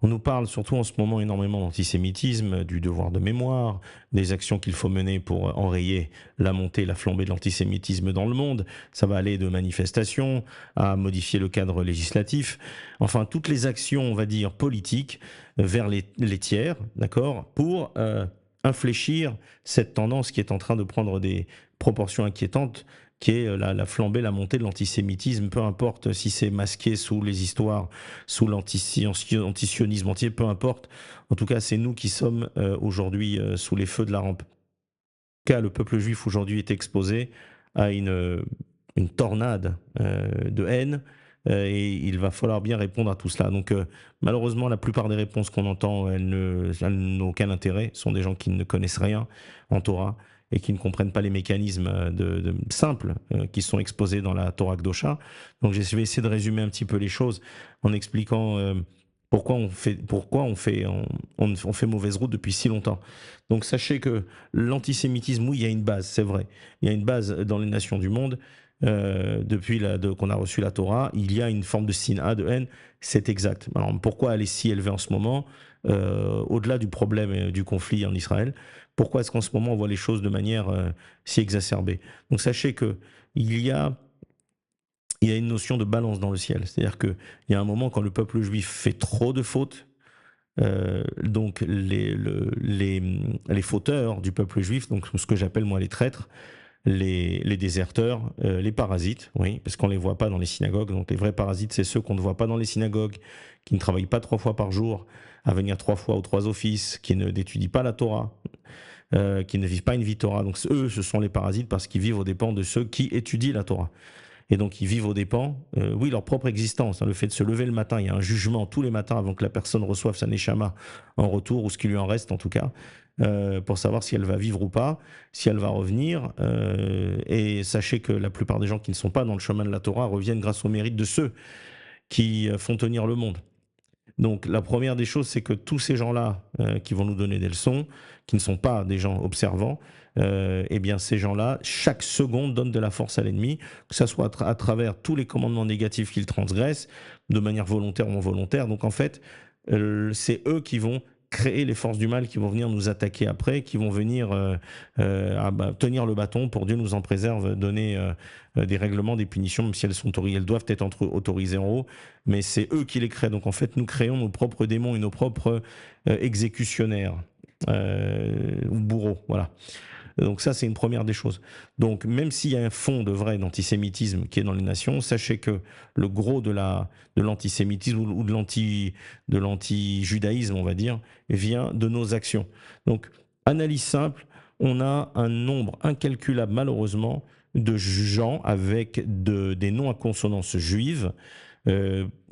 On nous parle surtout en ce moment énormément d'antisémitisme, du devoir de mémoire, des actions qu'il faut mener pour enrayer la montée, la flambée de l'antisémitisme dans le monde. Ça va aller de manifestations à modifier le cadre législatif. Enfin, toutes les actions, on va dire, politiques vers les tiers, d'accord, pour infléchir cette tendance qui est en train de prendre des proportions inquiétantes, qui est la flambée, la montée de l'antisémitisme, peu importe si c'est masqué sous les histoires, sous l'antisionisme entier, peu importe. En tout cas, c'est nous qui sommes aujourd'hui sous les feux de la rampe. En tout cas, le peuple juif aujourd'hui est exposé à une tornade de haine et il va falloir bien répondre à tout cela. Donc, malheureusement, la plupart des réponses qu'on entend, elles n'ont aucun intérêt. Ce sont des gens qui ne connaissent rien en Torah et qui ne comprennent pas les mécanismes simples qui sont exposés dans la Torah Kdosha. Donc, je vais essayer de résumer un petit peu les choses en expliquant pourquoi on fait mauvaise route depuis si longtemps. Donc sachez que l'antisémitisme, oui, il y a une base, c'est vrai. Il y a une base dans les nations du monde. Qu'on a reçu la Torah, il y a une forme de sina, de haine, c'est exact. Alors pourquoi elle est si élevée en ce moment, au-delà du problème du conflit en Israël, pourquoi est-ce qu'en ce moment on voit les choses de manière si exacerbée? Donc sachez que il y a il y a une notion de balance dans le ciel. C'est-à-dire qu'il y a un moment quand le peuple juif fait trop de fautes, donc les fauteurs du peuple juif, donc ce que j'appelle moi les traîtres, les déserteurs, les parasites, oui, parce qu'on ne les voit pas dans les synagogues. Donc les vrais parasites, c'est ceux qu'on ne voit pas dans les synagogues, qui ne travaillent pas 3 fois par jour, à venir 3 fois aux 3 offices, qui n'étudient pas la Torah, qui ne vivent pas une vie Torah. Donc eux, ce sont les parasites parce qu'ils vivent aux dépens de ceux qui étudient la Torah. Et donc ils vivent aux dépens, oui, leur propre existence, hein, le fait de se lever le matin, il y a un jugement tous les matins avant que la personne reçoive sa neshama en retour, ou ce qui lui en reste en tout cas, pour savoir si elle va vivre ou pas, si elle va revenir. Et sachez que la plupart des gens qui ne sont pas dans le chemin de la Torah reviennent grâce au mérite de ceux qui font tenir le monde. Donc la première des choses, c'est que tous ces gens-là qui vont nous donner des leçons, qui ne sont pas des gens observants, eh bien ces gens-là, chaque seconde donne de la force à l'ennemi, que ce soit à travers tous les commandements négatifs qu'ils transgressent, de manière volontaire ou involontaire. Donc en fait, c'est eux qui vont créer les forces du mal qui vont venir nous attaquer après, qui vont venir tenir le bâton pour Dieu nous en préserve, donner des règlements, des punitions, même si elles doivent être autorisées en haut, mais c'est eux qui les créent. Donc en fait, nous créons nos propres démons et nos propres exécutionnaires ou bourreaux. Voilà. Donc ça, c'est une première des choses. Donc même s'il y a un fond de vrai d'antisémitisme qui est dans les nations, sachez que le gros de l'antisémitisme ou de l'anti-judaïsme, on va dire, vient de nos actions. Donc analyse simple, on a un nombre incalculable malheureusement de gens avec des noms à consonance juive.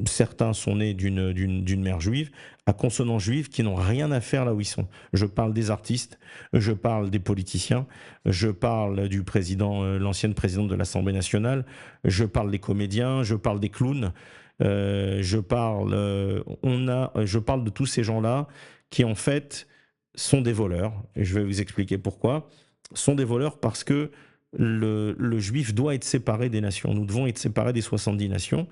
Certains sont nés d'une mère juive, à consonance juive, qui n'ont rien à faire là où ils sont. Je parle des artistes, je parle des politiciens, je parle du président, l'ancienne présidente de l'Assemblée nationale, je parle des comédiens, je parle des clowns, je parle de tous ces gens-là qui en fait sont des voleurs. Et je vais vous expliquer pourquoi. Sont des voleurs parce que le juif doit être séparé des nations. Nous devons être séparés des 70 nations.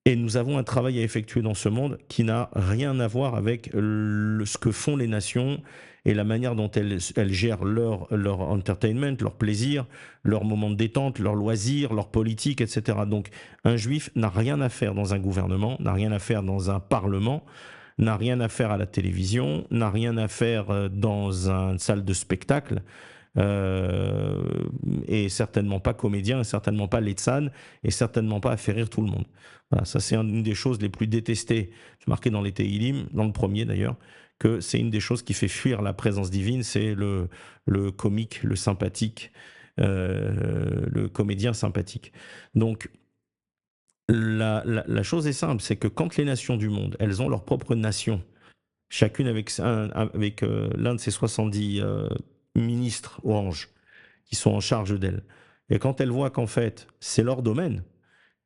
Et nous avons un travail à effectuer dans ce monde qui n'a rien à voir avec ce que font les nations et la manière dont elles gèrent leur entertainment, leur plaisir, leur moment de détente, leurs loisirs, leur politique, etc. Donc un juif n'a rien à faire dans un gouvernement, n'a rien à faire dans un parlement, n'a rien à faire à la télévision, n'a rien à faire dans une salle de spectacle, euh, et certainement pas comédien, et certainement pas Letzan, et certainement pas à faire rire tout le monde. Voilà, ça c'est une des choses les plus détestées. C'est marqué dans les Tehillim, dans le premier d'ailleurs, que c'est une des choses qui fait fuir la présence divine, c'est le comique, le sympathique, le comédien sympathique. Donc la chose est simple, c'est que quand les nations du monde, elles ont leur propre nation, chacune avec l'un de ses 70 ministres orange qui sont en charge d'elles, et quand elles voient qu'en fait c'est leur domaine,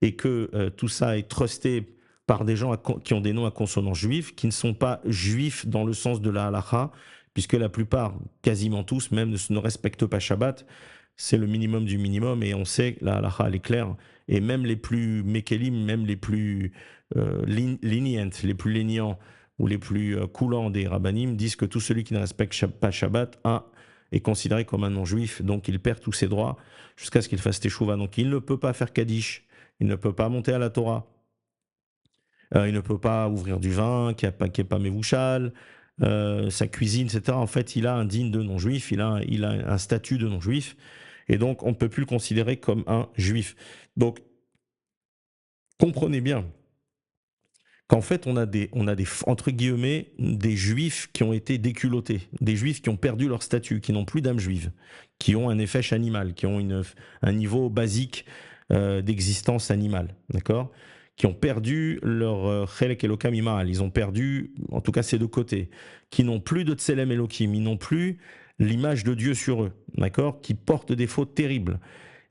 et que tout ça est trusté par des gens qui ont des noms à consonance juive, qui ne sont pas juifs dans le sens de la halakha, puisque la plupart, quasiment tous, même ne respectent pas Shabbat. C'est le minimum du minimum, et on sait, la halakha, elle est claire, et même les plus mékélim, même les plus lenient, les plus lénients, ou les plus coulants des rabbinim disent que tout celui qui ne respecte pas Shabbat est considéré comme un non-juif, donc il perd tous ses droits jusqu'à ce qu'il fasse teshuva. Donc il ne peut pas faire Kaddish, il ne peut pas monter à la Torah, il ne peut pas ouvrir du vin qui n'est pas mévouchal, sa cuisine, etc. En fait, il a un digne de non-juif, il a un statut de non-juif, et donc on ne peut plus le considérer comme un juif. Donc comprenez bien qu'en fait, on a des, entre guillemets, des juifs qui ont été déculottés, des juifs qui ont perdu leur statut, qui n'ont plus d'âme juive, qui ont un effet animal, qui ont un niveau basique d'existence animale, d'accord, qui ont perdu leur chelek elokam imal, ils ont perdu, en tout cas ces deux côtés, qui n'ont plus de tselem elokim, ils n'ont plus l'image de Dieu sur eux, d'accord, qui portent des fautes terribles.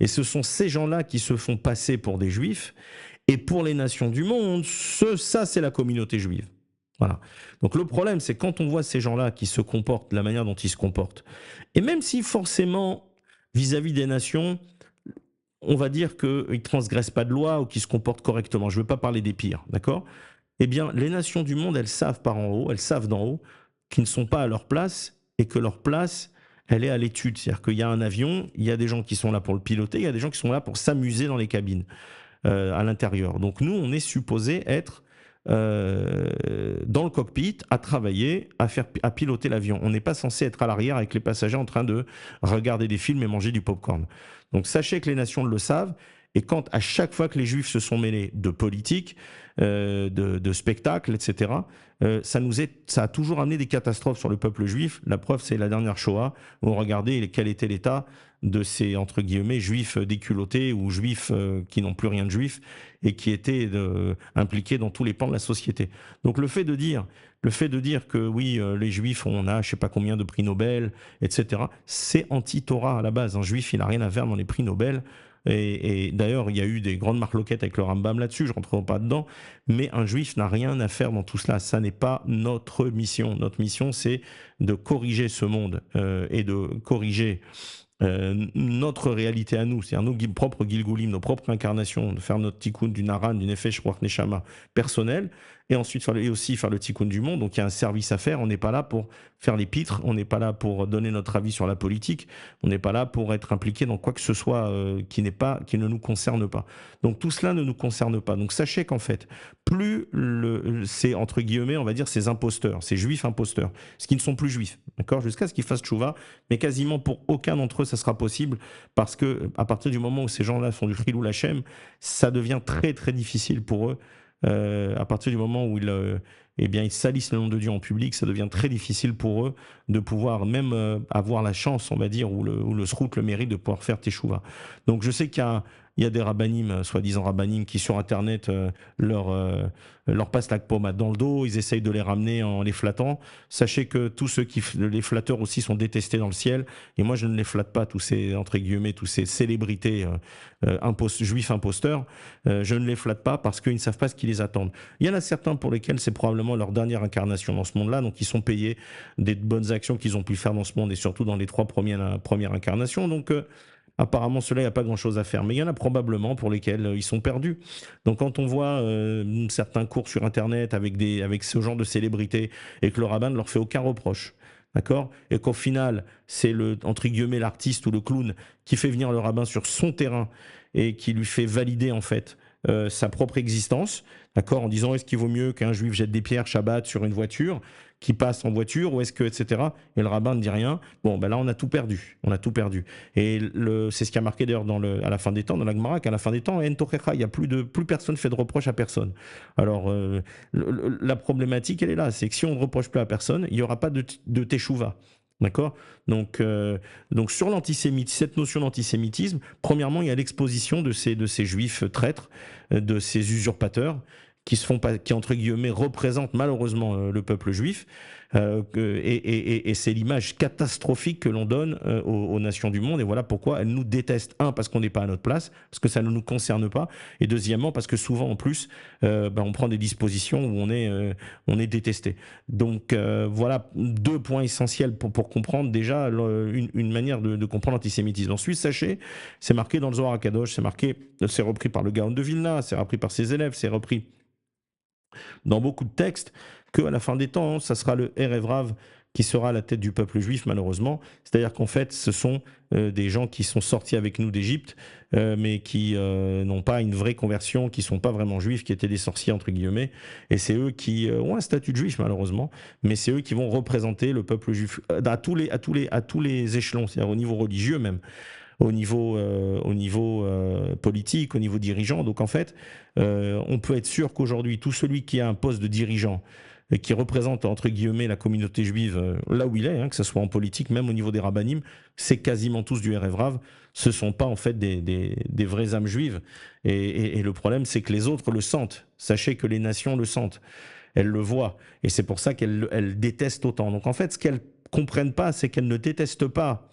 Et ce sont ces gens-là qui se font passer pour des juifs. Et pour les nations du monde, ça, c'est la communauté juive. Voilà. Donc le problème, c'est quand on voit ces gens-là qui se comportent de la manière dont ils se comportent, et même si forcément, vis-à-vis des nations, on va dire qu'ils ne transgressent pas de loi ou qu'ils se comportent correctement, je ne veux pas parler des pires, d'accord ? Eh bien, les nations du monde, elles savent par en haut, elles savent d'en haut, qu'ils ne sont pas à leur place et que leur place, elle est à l'étude. C'est-à-dire qu'il y a un avion, il y a des gens qui sont là pour le piloter, il y a des gens qui sont là pour s'amuser dans les cabines. À l'intérieur. Donc nous, on est supposé être dans le cockpit, à travailler, à piloter l'avion. On n'est pas censé être à l'arrière avec les passagers en train de regarder des films et manger du popcorn. Donc sachez que les nations le savent, et quand à chaque fois que les Juifs se sont mêlés de politique, de spectacle, etc., ça a toujours amené des catastrophes sur le peuple juif. La preuve, c'est la dernière Shoah, où on regardait quel était l'état de ces, entre guillemets, juifs déculottés ou juifs qui n'ont plus rien de juif et qui étaient impliqués dans tous les pans de la société. Donc le fait de dire que oui, les juifs, on a je sais pas combien de prix Nobel, etc., c'est anti-Torah à la base. Un juif, il n'a rien à faire dans les prix Nobel. Et d'ailleurs, il y a eu des grandes marloquettes avec le Rambam là-dessus, je ne rentrerai pas dedans, mais un juif n'a rien à faire dans tout cela. Ça n'est pas notre mission. Notre mission, c'est de corriger ce monde et de corriger notre réalité à nous, c'est-à-dire nos propres Gilgulim, nos propres incarnations, de faire notre tikkun du Naran, du Nefesh Ruach Neshama personnel, et ensuite aussi faire le tikkun du monde. Donc il y a un service à faire, on n'est pas là pour faire les pitres, on n'est pas là pour donner notre avis sur la politique, on n'est pas là pour être impliqué dans quoi que ce soit qui ne nous concerne pas. Donc tout cela ne nous concerne pas. Donc sachez qu'en fait, plus c'est entre guillemets, on va dire, ces imposteurs, ces juifs imposteurs, ce qui ne sont plus juifs, d'accord, jusqu'à ce qu'ils fassent tchouva, mais quasiment pour aucun d'entre eux ça sera possible, parce que à partir du moment où ces gens-là font du Chilou Lachem, ça devient très très difficile pour eux. À partir du moment où ils salissent le nom de Dieu en public, ça devient très difficile pour eux de pouvoir même avoir la chance, on va dire, ou le srout, le mérite de pouvoir faire teshuva. Donc je sais qu'il y a des rabbinim, soi-disant rabbinim, qui sur Internet leur passent la pommade dans le dos, ils essayent de les ramener en les flattant. Sachez que tous ceux les flatteurs aussi sont détestés dans le ciel, et moi je ne les flatte pas, tous ces, entre guillemets, tous ces célébrités juifs imposteurs, je ne les flatte pas parce qu'ils ne savent pas ce qui les attend. Il y en a certains pour lesquels c'est probablement leur dernière incarnation dans ce monde-là, donc ils sont payés des bonnes actions qu'ils ont pu faire dans ce monde, et surtout dans les 3 premières incarnations, donc apparemment, cela, il n'y a pas grand-chose à faire. Mais il y en a probablement pour lesquels ils sont perdus. Donc quand on voit certains cours sur Internet avec ce genre de célébrités et que le rabbin ne leur fait aucun reproche, d'accord ? Et qu'au final, c'est entre guillemets l'artiste ou le clown qui fait venir le rabbin sur son terrain et qui lui fait valider en fait sa propre existence, d'accord, en disant est-ce qu'il vaut mieux qu'un juif jette des pierres Shabbat sur une voiture qui passe en voiture, ou est-ce que, etc. Et le rabbin ne dit rien. Bon, ben là, on a tout perdu. On a tout perdu. Et c'est ce qui a marqué d'ailleurs à la fin des temps, dans la Gemara, qu'à la fin des temps, il y a plus personne fait de reproche à personne. Alors, la problématique, elle est là. C'est que si on ne reproche plus à personne, il n'y aura pas de teshuva. D'accord ? Donc sur cette notion d'antisémitisme, premièrement, il y a l'exposition de ces juifs traîtres, de ces usurpateurs, qui entre guillemets représentent malheureusement le peuple juif, et c'est l'image catastrophique que l'on donne aux nations du monde, et voilà pourquoi elles nous détestent. Parce qu'on n'est pas à notre place, parce que ça ne nous concerne pas, et deuxièmement parce que souvent en plus on prend des dispositions où on est détesté. Donc voilà 2 points essentiels pour comprendre déjà une manière de comprendre l'antisémitisme. Ensuite, sachez, c'est marqué dans le Zohar HaKadosh, c'est repris par le Gaon de Vilna, c'est repris par ses élèves, c'est repris dans beaucoup de textes qu'à la fin des temps, ça sera le Erev Rav qui sera à la tête du peuple juif, malheureusement. C'est-à-dire qu'en fait, ce sont des gens qui sont sortis avec nous d'Égypte, mais qui n'ont pas une vraie conversion, qui ne sont pas vraiment juifs, qui étaient des sorciers, entre guillemets. Et c'est eux qui ont un statut de juif, malheureusement, mais c'est eux qui vont représenter le peuple juif à tous les échelons, c'est-à-dire au niveau religieux même, au niveau politique, au niveau dirigeant. Donc en fait, on peut être sûr qu'aujourd'hui, tout celui qui a un poste de dirigeant, et qui représente entre guillemets la communauté juive là où il est, hein, que ce soit en politique, même au niveau des rabbinim, c'est quasiment tous du Erev Rav. Ce ne sont pas en fait des vraies âmes juives. Et le problème, c'est que les autres le sentent. Sachez que les nations le sentent. Elles le voient. Et c'est pour ça qu'elles détestent autant. Donc en fait, ce qu'elles comprennent pas, c'est qu'elles ne détestent pas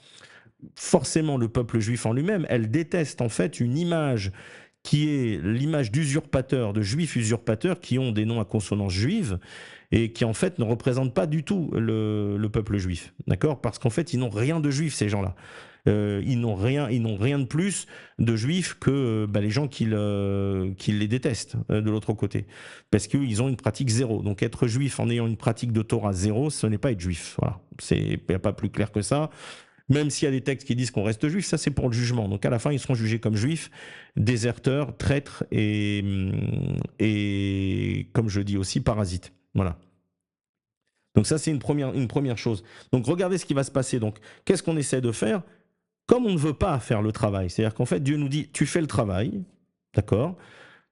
forcément le peuple juif en lui-même. Elles détestent en fait une image qui est l'image d'usurpateurs, de juifs usurpateurs qui ont des noms à consonance juive et qui en fait ne représentent pas du tout le peuple juif, d'accord? Parce qu'en fait ils n'ont rien de juif, ces gens-là. Ils n'ont rien de plus de juifs que les gens qui les détestent de l'autre côté, parce qu'ils ont une pratique zéro. Donc être juif en ayant une pratique de Torah zéro, ce n'est pas être juif. Voilà, il n'y a pas plus clair que ça. Même s'il y a des textes qui disent qu'on reste juif, ça c'est pour le jugement. Donc à la fin, ils seront jugés comme juifs, déserteurs, traîtres et comme je dis aussi, parasites. Voilà. Donc ça c'est une première chose. Donc regardez ce qui va se passer. Donc qu'est-ce qu'on essaie de faire? Comme on ne veut pas faire le travail, c'est-à-dire qu'en fait Dieu nous dit, tu fais le travail, d'accord?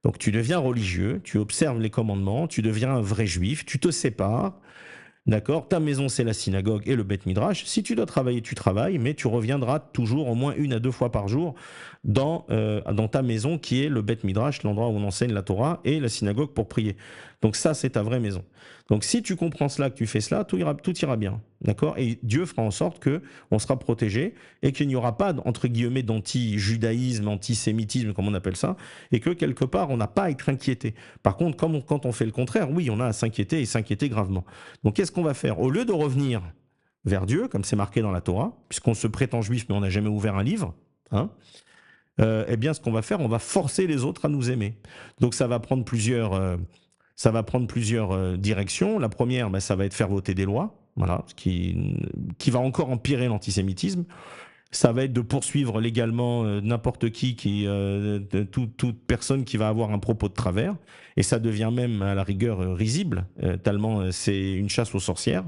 Donc tu deviens religieux, tu observes les commandements, tu deviens un vrai juif, tu te sépares. D'accord? Ta maison, c'est la synagogue et le Beth Midrash. Si tu dois travailler, tu travailles, mais tu reviendras toujours au moins 1 à 2 fois par jour dans ta maison qui est le Beth Midrash, l'endroit où on enseigne la Torah, et la synagogue pour prier. Donc ça, c'est ta vraie maison. Donc si tu comprends cela, que tu fais cela, tout ira bien. D'accord? Et Dieu fera en sorte qu'on sera protégé et qu'il n'y aura pas, entre guillemets, d'anti-judaïsme, antisémitisme, comme on appelle ça, et que quelque part, on n'a pas à être inquiété. Par contre, quand on fait le contraire, oui, on a à s'inquiéter et s'inquiéter gravement. Donc qu'est-ce qu'on va faire? Au lieu de revenir vers Dieu, comme c'est marqué dans la Torah, puisqu'on se prétend juif mais on n'a jamais ouvert un livre, hein, eh bien ce qu'on va faire, on va forcer les autres à nous aimer. Donc ça va prendre plusieurs directions. La première, ça va être faire voter des lois, voilà, qui va encore empirer l'antisémitisme. Ça va être de poursuivre légalement n'importe toute personne qui va avoir un propos de travers. Et ça devient même à la rigueur risible, tellement c'est une chasse aux sorcières.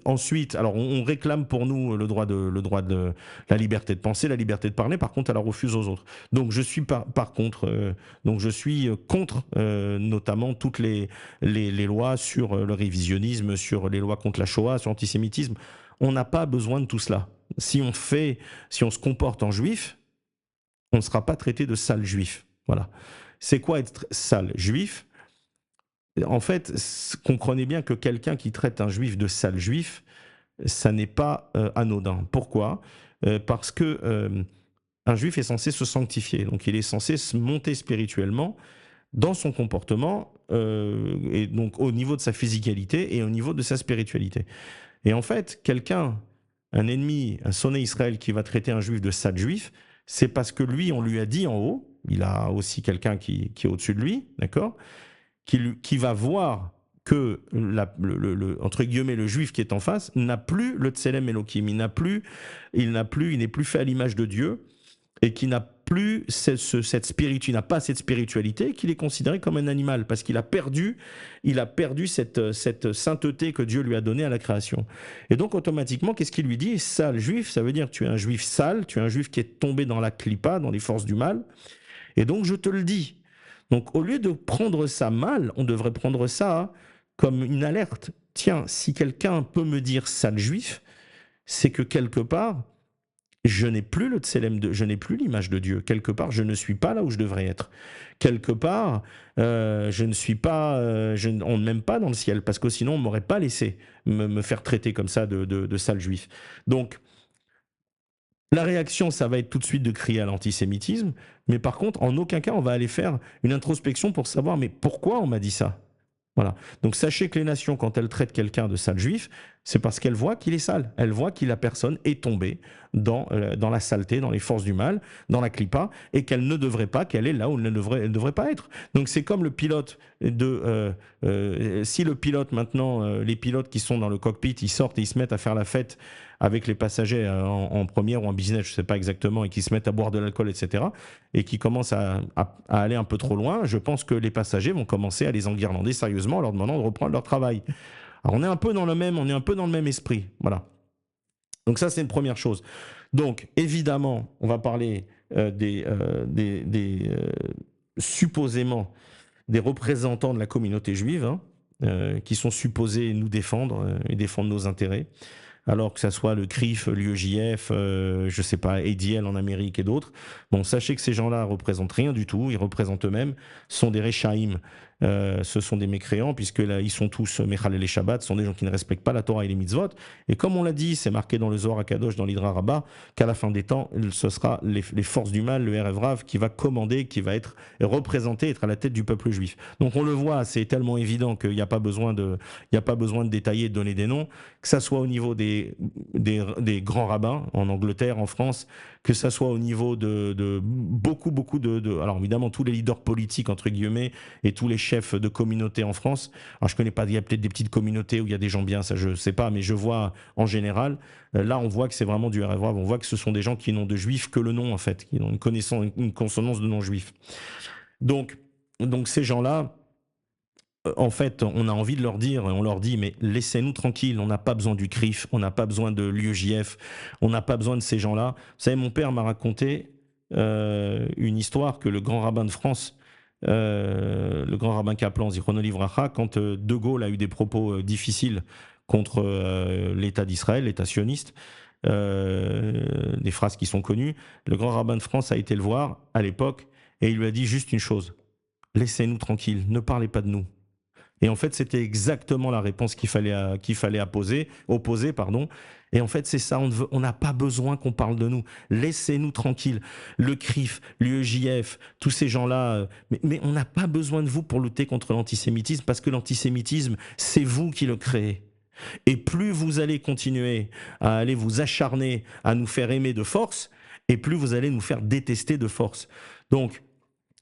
Ensuite, alors on réclame pour nous le droit de la liberté de penser, la liberté de parler. Par contre, elle la refuse aux autres. Donc je suis contre notamment toutes les lois sur le révisionnisme, sur les lois contre la Shoah, sur l'antisémitisme. On n'a pas besoin de tout cela. Si on se comporte en juif, on ne sera pas traité de sale juif. Voilà. C'est quoi être sale juif? En fait, comprenez bien que quelqu'un qui traite un juif de sale juif, ça n'est pas anodin. Pourquoi? Parce que un juif est censé se sanctifier, donc il est censé se monter spirituellement dans son comportement, et donc au niveau de sa physicalité et au niveau de sa spiritualité. Et en fait, un ennemi, un sonné Israël qui va traiter un juif de sale juif, c'est parce que lui, on lui a dit en haut, il a aussi quelqu'un qui est au-dessus de lui, d'accord, qui va voir que entre guillemets le juif qui est en face n'a plus le Tselem Elohim, il n'est plus fait à l'image de Dieu et qui n'a plus il n'a pas cette spiritualité, qu'il est considéré comme un animal parce qu'il a perdu cette sainteté que Dieu lui a donnée à la création. Et donc automatiquement, qu'est-ce qu'il lui dit? Sale juif, ça veut dire tu es un juif sale, tu es un juif qui est tombé dans la clipa, dans les forces du mal. Et donc je te le dis. Donc au lieu de prendre ça mal, on devrait prendre ça comme une alerte. Tiens, si quelqu'un peut me dire sale juif, c'est que quelque part, je n'ai plus le tselem je n'ai plus l'image de Dieu. Quelque part, je ne suis pas là où je devrais être. Quelque part, je ne suis pas, on ne m'aime pas dans le ciel, parce que sinon on m'aurait pas laissé me faire traiter comme ça de sale juif. Donc, la réaction, ça va être tout de suite de crier à l'antisémitisme, mais par contre, en aucun cas, on va aller faire une introspection pour savoir, mais pourquoi on m'a dit ça? Voilà. Donc sachez que les nations, quand elles traitent quelqu'un de sale juif, c'est parce qu'elles voient qu'il est sale. Elles voient que la personne est tombée dans la saleté, dans les forces du mal, dans la clipa, et qu'elle ne devrait pas, qu'elle est là où elle ne devrait pas être. Donc c'est comme le pilote si le pilote maintenant, les pilotes qui sont dans le cockpit, ils sortent et ils se mettent à faire la fête avec les passagers en première ou en business, je ne sais pas exactement, et qui se mettent à boire de l'alcool, etc., et qui commencent à aller un peu trop loin, je pense que les passagers vont commencer à les enguirlander sérieusement en leur demandant de reprendre leur travail. Alors on est un peu dans le même esprit, voilà. Donc ça c'est une première chose. Donc évidemment, on va parler supposément des représentants de la communauté juive, hein, qui sont supposés nous défendre et défendre nos intérêts, alors que ça soit le CRIF, l'UEJF, je sais pas, ADL en Amérique et d'autres. Bon, sachez que ces gens-là représentent rien du tout, ils représentent eux-mêmes, sont des Rechaïm, ce sont des mécréants, puisque là, ils sont tous Mechalel et Shabbat, ce sont des gens qui ne respectent pas la Torah et les mitzvot. Et comme on l'a dit, c'est marqué dans le Zohar HaKadosh, dans l'Hydra Rabbah, qu'à la fin des temps, ce sera les forces du mal, le Erev Rav, qui va commander, qui va être représenté, être à la tête du peuple juif. Donc on le voit, c'est tellement évident qu'il n'y a pas besoin de détailler, de donner des noms, que ça soit au niveau des grands rabbins en Angleterre, en France, que ça soit au niveau de beaucoup alors évidemment tous les leaders politiques entre guillemets et tous les chefs de communautés en France. Alors je connais pas, il y a peut-être des petites communautés où il y a des gens bien, ça je sais pas, mais je vois en général, là on voit que c'est vraiment du rêve, on voit que ce sont des gens qui n'ont de juif que le nom en fait, qui ont une consonance de nom juif. Donc ces gens-là, en fait, on a envie de leur dire, on leur dit, mais laissez-nous tranquilles, on n'a pas besoin du CRIF, on n'a pas besoin de l'UEJF, on n'a pas besoin de ces gens-là. Vous savez, mon père m'a raconté une histoire que le grand rabbin de France, le grand rabbin Kaplan, Zichrono Livracha, quand De Gaulle a eu des propos difficiles contre l'État d'Israël, l'État sioniste, des phrases qui sont connues, le grand rabbin de France a été le voir à l'époque et il lui a dit juste une chose, laissez-nous tranquilles, ne parlez pas de nous. Et en fait, c'était exactement la réponse qu'il fallait opposer, pardon. Et en fait, c'est ça, on n'a pas besoin qu'on parle de nous. Laissez-nous tranquilles. Le CRIF, l'UEJF, tous ces gens-là, mais on n'a pas besoin de vous pour lutter contre l'antisémitisme, parce que l'antisémitisme, c'est vous qui le créez. Et plus vous allez continuer à aller vous acharner à nous faire aimer de force, et plus vous allez nous faire détester de force. Donc,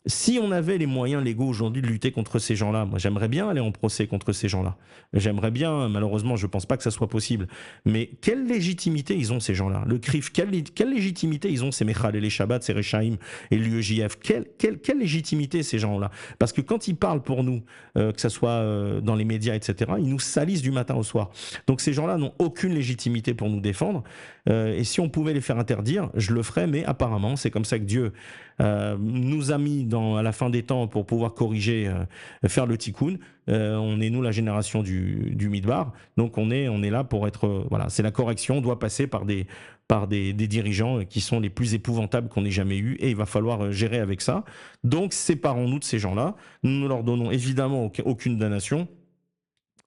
si on avait les moyens légaux aujourd'hui de lutter contre ces gens-là, moi j'aimerais bien aller en procès contre ces gens-là. J'aimerais bien, malheureusement je ne pense pas que ça soit possible. Mais quelle légitimité ils ont ces gens-là? Le CRIF, quelle légitimité ils ont ces Mechal et les Shabbat, ces Rechaïm et l'UEJF? Quelle légitimité ces gens-là? Parce que quand ils parlent pour nous, que ce soit dans les médias, etc., ils nous salissent du matin au soir. Donc ces gens-là n'ont aucune légitimité pour nous défendre. Et si on pouvait les faire interdire, je le ferais, mais apparemment c'est comme ça que Dieu nous a mis à la fin des temps pour pouvoir corriger, faire le tikkun. On est nous la génération du Midbar, donc on est là pour être voilà, c'est la correction. On doit passer par des dirigeants qui sont les plus épouvantables qu'on ait jamais eu, et il va falloir gérer avec ça. Donc séparons-nous de ces gens-là. Nous ne leur donnons évidemment aucune damnation.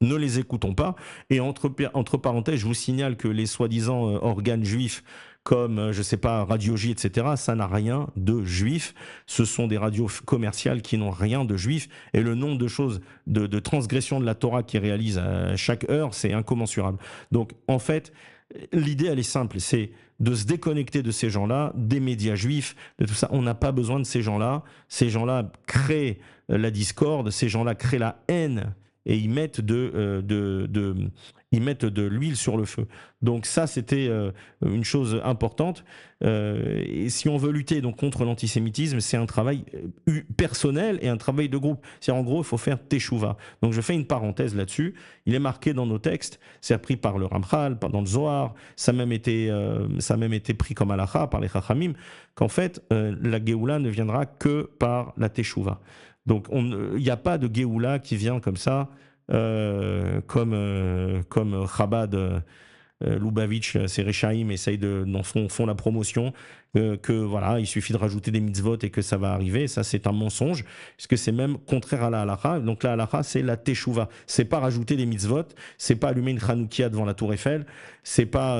Ne les écoutons pas. Et entre parenthèses, je vous signale que les soi-disant organes juifs, comme, je sais pas, Radio J, etc., ça n'a rien de juif. Ce sont des radios commerciales qui n'ont rien de juif. Et le nombre de choses, de transgressions de la Torah qu'ils réalisent à chaque heure, c'est incommensurable. Donc, en fait, l'idée, elle est simple, c'est de se déconnecter de ces gens-là, des médias juifs, de tout ça. On n'a pas besoin de ces gens-là. Ces gens-là créent la discorde, ces gens-là créent la haine, et ils mettent ils mettent de l'huile sur le feu. Donc ça, c'était une chose importante. Et si on veut lutter donc contre l'antisémitisme, c'est un travail personnel et un travail de groupe. C'est-à-dire, en gros, il faut faire teshuva. Donc je fais une parenthèse là-dessus. Il est marqué dans nos textes, c'est appris par le Ramchal, dans le Zohar, ça a même été pris comme halakha par les Chachamim, qu'en fait, la Géoula ne viendra que par la teshuva. Donc, il n'y a pas de Géoula qui vient comme ça, comme Chabad, Lubavitch, ces Rechaïm essayent font la promotion, que voilà, il suffit de rajouter des mitzvot et que ça va arriver. Ça, c'est un mensonge, puisque c'est même contraire à la halakha. Donc la halakha, c'est la teshuva. C'est pas rajouter des mitzvot, c'est pas allumer une chanoukia devant la tour Eiffel, c'est pas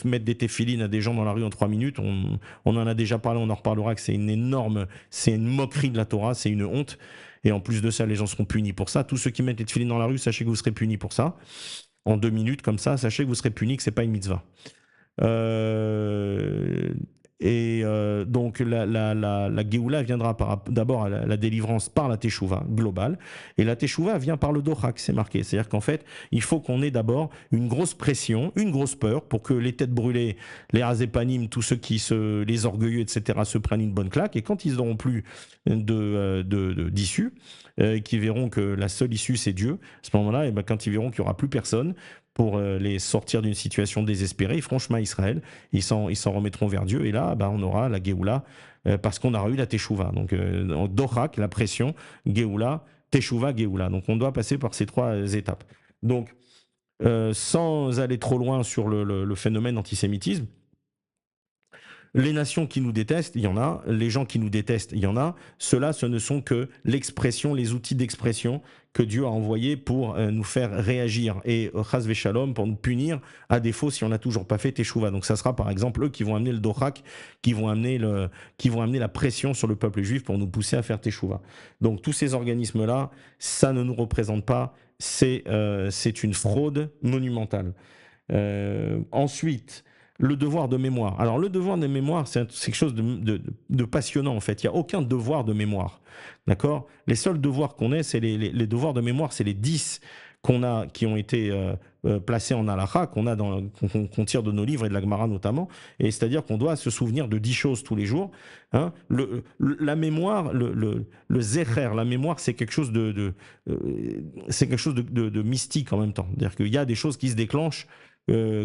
mettre des téphilines à des gens dans la rue en 3 minutes. On en a déjà parlé, on en reparlera, que c'est une moquerie de la Torah, c'est une honte. Et en plus de ça, les gens seront punis pour ça. Tous ceux qui mettent les tefilines dans la rue, sachez que vous serez punis pour ça. En 2 minutes, comme ça, sachez que vous serez punis, que c'est pas une mitzvah. Euh, donc la Géoula viendra d'abord à la délivrance par la Teshuvah globale, et la Teshuvah vient par le Dohak, c'est marqué. C'est-à-dire qu'en fait, il faut qu'on ait d'abord une grosse pression, une grosse peur, pour que les têtes brûlées, les Azépanim, tous ceux les orgueilleux, etc., se prennent une bonne claque, et quand ils n'auront plus d'issue, qui verront que la seule issue c'est Dieu, à ce moment-là, et ben, quand ils verront qu'il n'y aura plus personne pour les sortir d'une situation désespérée, franchement Israël, ils s'en remettront vers Dieu, et là bah, on aura la Géoula, parce qu'on aura eu la Teshuvah. Donc Dohak, la pression, Géoula, Teshuvah, Géoula. Donc on doit passer par ces 3 étapes. Donc sans aller trop loin sur le phénomène antisémitisme, les nations qui nous détestent, il y en a. Les gens qui nous détestent, il y en a. Ceux-là, ce ne sont que l'expression, les outils d'expression que Dieu a envoyés pour nous faire réagir. Et chas v'shalom, pour nous punir, à défaut, si on n'a toujours pas fait teshuva. Donc ça sera par exemple eux qui vont amener le dohak, qui vont amener la pression sur le peuple juif pour nous pousser à faire teshuva. Donc tous ces organismes-là, ça ne nous représente pas. C'est une fraude monumentale. Ensuite, le devoir de mémoire. Alors, le devoir de mémoire, c'est quelque chose de passionnant, en fait. Il n'y a aucun devoir de mémoire. D'accord ? Les seuls devoirs qu'on ait, c'est les devoirs de mémoire, c'est les 10 qui ont été placés en halakha, qu'on tire de nos livres et de la Gemara notamment. Et c'est-à-dire qu'on doit se souvenir de 10 choses tous les jours. Hein. La mémoire, le zecher, la mémoire, c'est quelque chose c'est quelque chose de mystique en même temps. C'est-à-dire qu'il y a des choses qui se déclenchent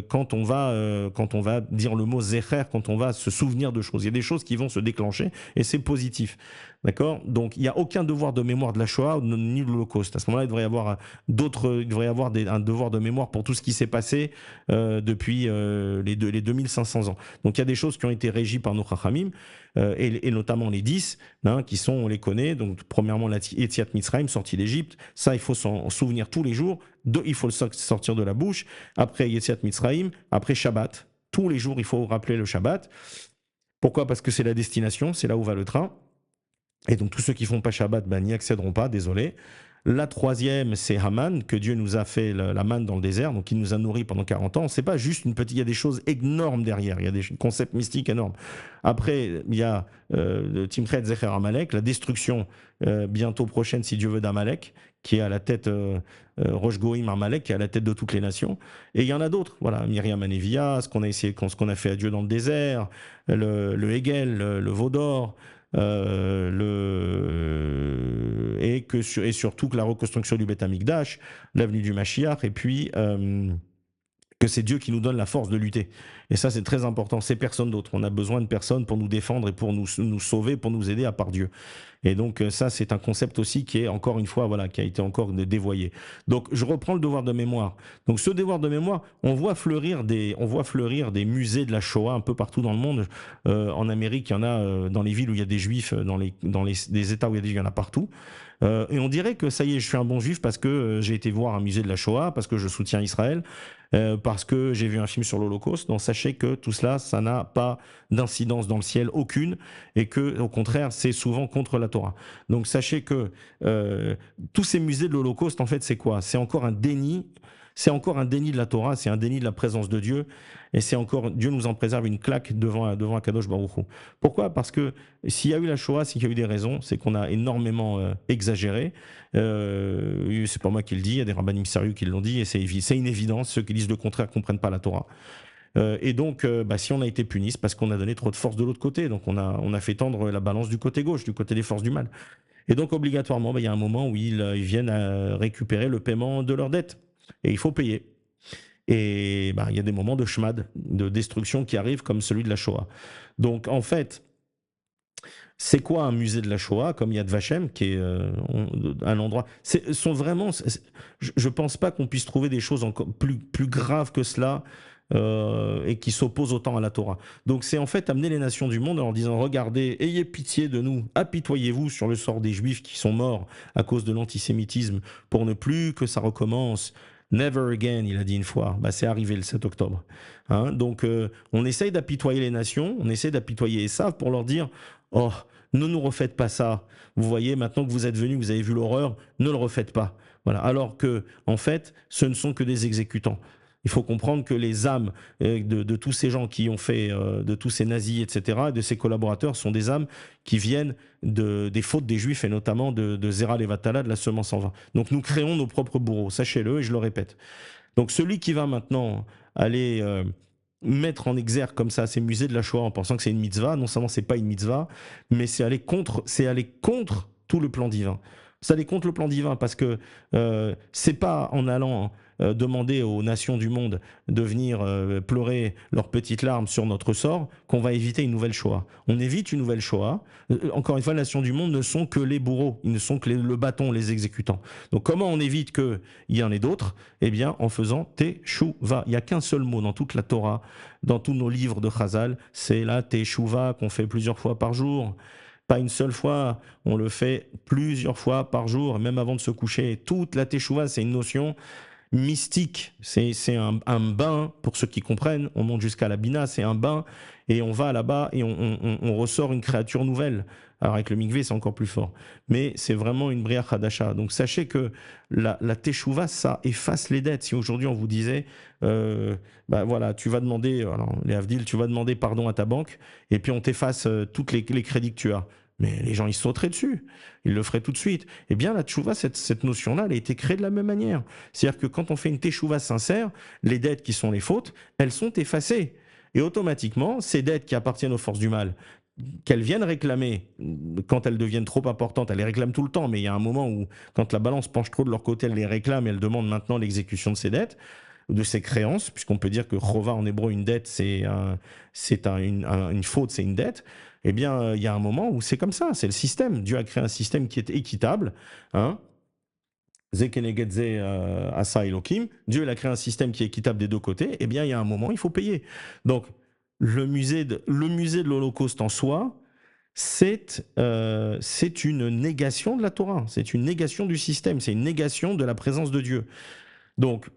quand on va dire le mot zecher, quand on va se souvenir de choses. Il y a des choses qui vont se déclencher et c'est positif. D'accord ? Donc il n'y a aucun devoir de mémoire de la Shoah ni de l'Holocauste. À ce moment-là, il devrait y avoir un devoir de mémoire pour tout ce qui s'est passé depuis les 2500 ans. Donc il y a des choses qui ont été régies par nos Chachamim, et notamment les 10, hein, qui sont, on les connaît. Donc premièrement, la Yetziat Mitzrayim, sortie d'Égypte. Ça, il faut s'en souvenir tous les jours. Il faut le sortir de la bouche. Après Yetziat Mitzrayim, après Shabbat. Tous les jours, il faut rappeler le Shabbat. Pourquoi ? Parce que c'est la destination, c'est là où va le train. Et donc tous ceux qui font pas Shabbat n'y accéderont pas, désolé. La 3e, c'est Haman, que Dieu nous a fait la manne dans le désert, donc il nous a nourris pendant 40 ans. C'est pas juste il y a des choses énormes derrière, il y a des concepts mystiques énormes. Après, il y a le Timchet Zecher Amalek, la destruction bientôt prochaine, si Dieu veut, d'Amalek, qui est à la tête, Rosh Goïm Amalek, qui est à la tête de toutes les nations. Et il y en a d'autres, voilà, Myriam Anevia, ce qu'on a fait à Dieu dans le désert, le Hegel, le veau d'or, et surtout que la reconstruction du Beth Amikdash, l'avenue du Mashiach, et puis que c'est Dieu qui nous donne la force de lutter. Et ça, c'est très important. C'est personne d'autre. On a besoin de personne pour nous défendre et pour nous sauver, pour nous aider à part Dieu. Et donc ça, c'est un concept aussi qui est encore une fois, voilà, qui a été encore dévoyé. Donc je reprends le devoir de mémoire. Donc ce devoir de mémoire, on voit fleurir des musées de la Shoah un peu partout dans le monde. En Amérique, il y en a dans les villes où il y a des Juifs, dans les États où il y a des Juifs, il y en a partout. Et on dirait que ça y est, je suis un bon Juif parce que j'ai été voir un musée de la Shoah, parce que je soutiens Israël, parce que j'ai vu un film sur l'Holocauste. Donc sachez que tout cela, ça n'a pas d'incidence dans le ciel, aucune, et que au contraire, c'est souvent contre la Torah. Donc sachez que tous ces musées de l'Holocauste, en fait, c'est quoi ? C'est encore un déni. C'est encore un déni de la Torah, c'est un déni de la présence de Dieu, et c'est encore, Dieu nous en préserve une claque devant Akadosh Baruch Hu. Pourquoi ? Parce que s'il y a eu la Shoah, s'il y a eu des raisons, c'est qu'on a énormément exagéré. C'est pas moi qui le dis, il y a des rabbinim sérieux qui l'ont dit, et c'est une évidence. Ceux qui disent le contraire ne comprennent pas la Torah. Et donc, si on a été puni, c'est parce qu'on a donné trop de force de l'autre côté. Donc, on a fait tendre la balance du côté gauche, du côté des forces du mal. Et donc, obligatoirement, il y a un moment où ils viennent à récupérer le paiement de leurs dettes. Et il faut payer. Et il y a des moments de shmad, de destruction qui arrivent, comme celui de la Shoah. Donc, en fait, c'est quoi un musée de la Shoah, comme Yad Vashem, qui est un endroit... Je pense pas qu'on puisse trouver des choses encore plus graves que cela, et qui s'opposent autant à la Torah. Donc c'est en fait amener les nations du monde en leur disant, regardez, ayez pitié de nous, apitoyez-vous sur le sort des Juifs qui sont morts à cause de l'antisémitisme, pour ne plus que ça recommence. Never again, il a dit une fois. C'est arrivé le 7 octobre. Hein, donc on essaye d'apitoyer les nations, on essaye d'apitoyer Esav pour leur dire, oh, ne nous refaites pas ça. Vous voyez, maintenant que vous êtes venus, que vous avez vu l'horreur, ne le refaites pas. Voilà. Alors que, en fait, ce ne sont que des exécutants. Il faut comprendre que les âmes de tous ces gens qui ont fait, de tous ces nazis, etc., et de ces collaborateurs, sont des âmes qui viennent des fautes des Juifs, et notamment de Zera Levatala, de la semence en vain. Donc nous créons nos propres bourreaux, sachez-le, et je le répète. Donc celui qui va maintenant aller mettre en exergue comme ça ces musées de la Shoah en pensant que c'est une mitzvah, non seulement c'est pas une mitzvah, mais c'est aller contre tout le plan divin. C'est aller contre le plan divin parce que c'est pas en allant demander aux nations du monde de venir pleurer leurs petites larmes sur notre sort qu'on va éviter une nouvelle Shoah. On évite une nouvelle Shoah. Encore une fois, les nations du monde ne sont que les bourreaux, ils ne sont que le bâton, les exécutants. Donc comment on évite qu'il y en ait d'autres? Eh bien, en faisant Teshuva. Il n'y a qu'un seul mot dans toute la Torah, dans tous nos livres de Chazal, c'est la Teshuva qu'on fait plusieurs fois par jour. Pas une seule fois, on le fait plusieurs fois par jour, même avant de se coucher. Toute la Teshuva, c'est une notion mystique. C'est un bain, pour ceux qui comprennent, on monte jusqu'à la Bina, c'est un bain, et on va là-bas et on ressort une créature nouvelle. Alors avec le mikvé, c'est encore plus fort. Mais c'est vraiment une bria hadasha. Donc sachez que la teshuva, ça efface les dettes. Si aujourd'hui on vous disait, bah voilà, tu vas demander, alors les Havdil, tu vas demander pardon à ta banque, et puis on t'efface toutes les crédits que tu as. Mais les gens, ils sauteraient dessus. Ils le feraient tout de suite. Eh bien, la teshuva, cette notion-là, elle a été créée de la même manière. C'est-à-dire que quand on fait une teshuva sincère, les dettes qui sont les fautes, elles sont effacées. Et automatiquement, ces dettes qui appartiennent aux forces du mal, qu'elles viennent réclamer, quand elles deviennent trop importantes, elles les réclament tout le temps, mais il y a un moment où, quand la balance penche trop de leur côté, elles les réclament et elles demandent maintenant l'exécution de ces dettes, de ces créances, puisqu'on peut dire que chova en hébreu, une dette, une faute, c'est une dette. Eh bien, il y a un moment où c'est comme ça, c'est le système. Dieu a créé un système qui est équitable, hein. Zekenegedze Asa Elohim. Dieu il a créé un système qui est équitable des deux côtés. Eh bien, il y a un moment, il faut payer. Donc, le musée de l'Holocauste en soi, c'est une négation de la Torah, c'est une négation du système, c'est une négation de la présence de Dieu. Donc,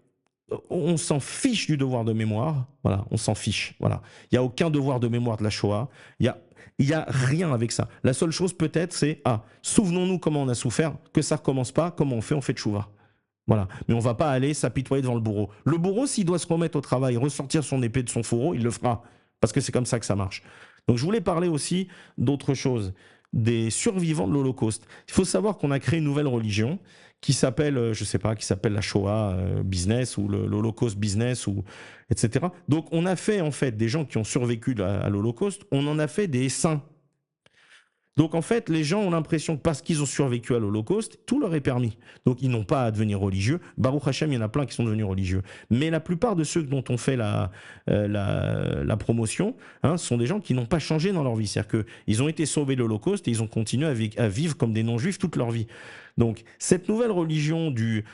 on s'en fiche du devoir de mémoire, voilà, on s'en fiche, voilà. Il n'y a aucun devoir de mémoire de la Shoah, il y a rien avec ça. La seule chose peut-être, c'est, souvenons-nous comment on a souffert, que ça ne recommence pas, comment on fait tchouva. Voilà. Mais on ne va pas aller s'apitoyer devant le bourreau. Le bourreau, s'il doit se remettre au travail, ressortir son épée de son fourreau, il le fera, parce que c'est comme ça que ça marche. Donc je voulais parler aussi d'autre chose, des survivants de l'Holocauste. Il faut savoir qu'on a créé une nouvelle religion qui s'appelle, je sais pas, qui s'appelle la Shoah business ou l'Holocauste business ou etc. Donc on a fait en fait des gens qui ont survécu à l'Holocauste, on en a fait des saints. Donc en fait, les gens ont l'impression que parce qu'ils ont survécu à l'Holocauste, tout leur est permis. Donc ils n'ont pas à devenir religieux. Baruch Hashem, il y en a plein qui sont devenus religieux. Mais la plupart de ceux dont on fait la promotion, sont des gens qui n'ont pas changé dans leur vie. C'est-à-dire qu'ils ont été sauvés de l'Holocauste et ils ont continué à vivre comme des non-juifs toute leur vie. Donc cette nouvelle religion du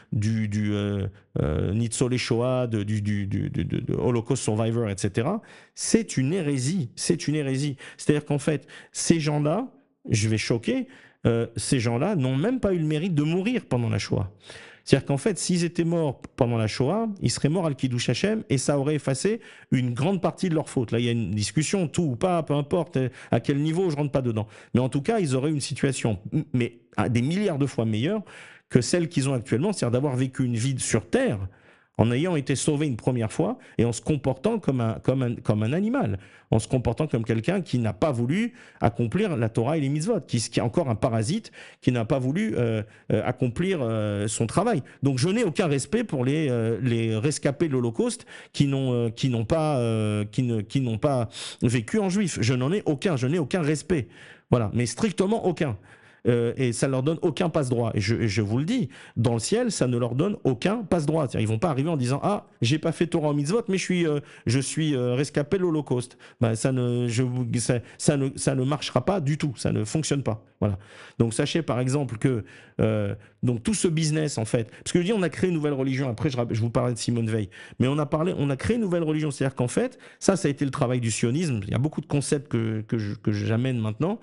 Nitzolei Shoah, du Holocaust Survivor, etc., c'est une hérésie. C'est une hérésie. C'est-à-dire qu'en fait, ces gens-là, je vais choquer, ces gens-là n'ont même pas eu le mérite de mourir pendant la Shoah. C'est-à-dire qu'en fait, s'ils étaient morts pendant la Shoah, ils seraient morts al Kiddush Hashem et ça aurait effacé une grande partie de leur faute. Là, il y a une discussion, tout ou pas, peu importe à quel niveau, je rentre pas dedans. Mais en tout cas, ils auraient une situation, mais des milliards de fois meilleure que celle qu'ils ont actuellement, c'est-à-dire d'avoir vécu une vie sur Terre en ayant été sauvé une première fois et en se comportant comme un animal, en se comportant comme quelqu'un qui n'a pas voulu accomplir la Torah et les mitzvot, qui est encore un parasite, qui n'a pas voulu accomplir son travail. Donc je n'ai aucun respect pour les rescapés de l'Holocauste qui n'ont pas vécu en juif. Je n'ai aucun respect. Voilà, mais strictement aucun. Et ça ne leur donne aucun passe-droit. Et je vous le dis, dans le ciel, ça ne leur donne aucun passe-droit. C'est-à-dire, ils ne vont pas arriver en disant « Ah, j'ai pas fait Torah en mitzvot, mais je suis rescapé de l'Holocauste. » Ben, ça ne marchera pas du tout. Ça ne fonctionne pas. Voilà. Donc, sachez par exemple que donc tout ce business, en fait, parce que je dis on a créé une nouvelle religion, après je vous parlais de Simone Veil, mais on a créé une nouvelle religion. C'est-à-dire qu'en fait, ça a été le travail du sionisme. Il y a beaucoup de concepts que j'amène maintenant.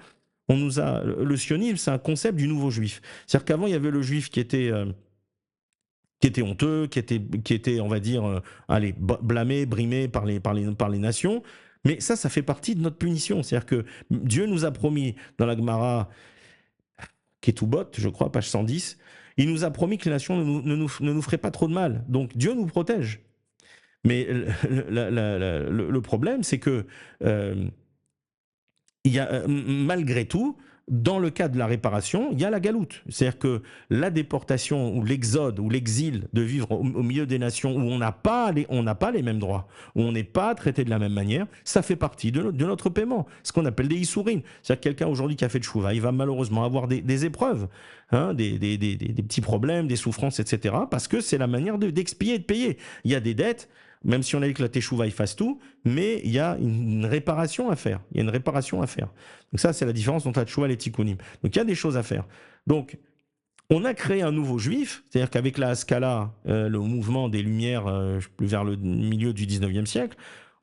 Le sionisme, c'est un concept du nouveau juif. C'est-à-dire qu'avant, il y avait le juif qui était honteux, qui était, on va dire, blâmé, brimé par les nations. Mais ça fait partie de notre punition. C'est-à-dire que Dieu nous a promis dans la Gemara, Ketubot, je crois, page 110, il nous a promis que les nations ne nous feraient pas trop de mal. Donc Dieu nous protège. Mais le problème, c'est que il y a, malgré tout, dans le cas de la réparation, il y a la galoute. C'est-à-dire que la déportation ou l'exode ou l'exil de vivre au milieu des nations où on n'a pas les mêmes droits, où on n'est pas traité de la même manière, ça fait partie de notre paiement. Ce qu'on appelle des issourines. C'est-à-dire que quelqu'un aujourd'hui qui a fait de chouva, il va malheureusement avoir des épreuves, hein, des petits problèmes, des souffrances, etc. Parce que c'est la manière d'expier et de payer. Il y a des dettes. Même si on a dit que la teshuva, il fasse tout, mais il y a une réparation à faire. Il y a une réparation à faire. Donc ça, c'est la différence entre la teshuva et les tikkunim. Donc il y a des choses à faire. Donc, on a créé un nouveau juif, c'est-à-dire qu'avec la Haskalah, le mouvement des Lumières vers le milieu du 19e siècle,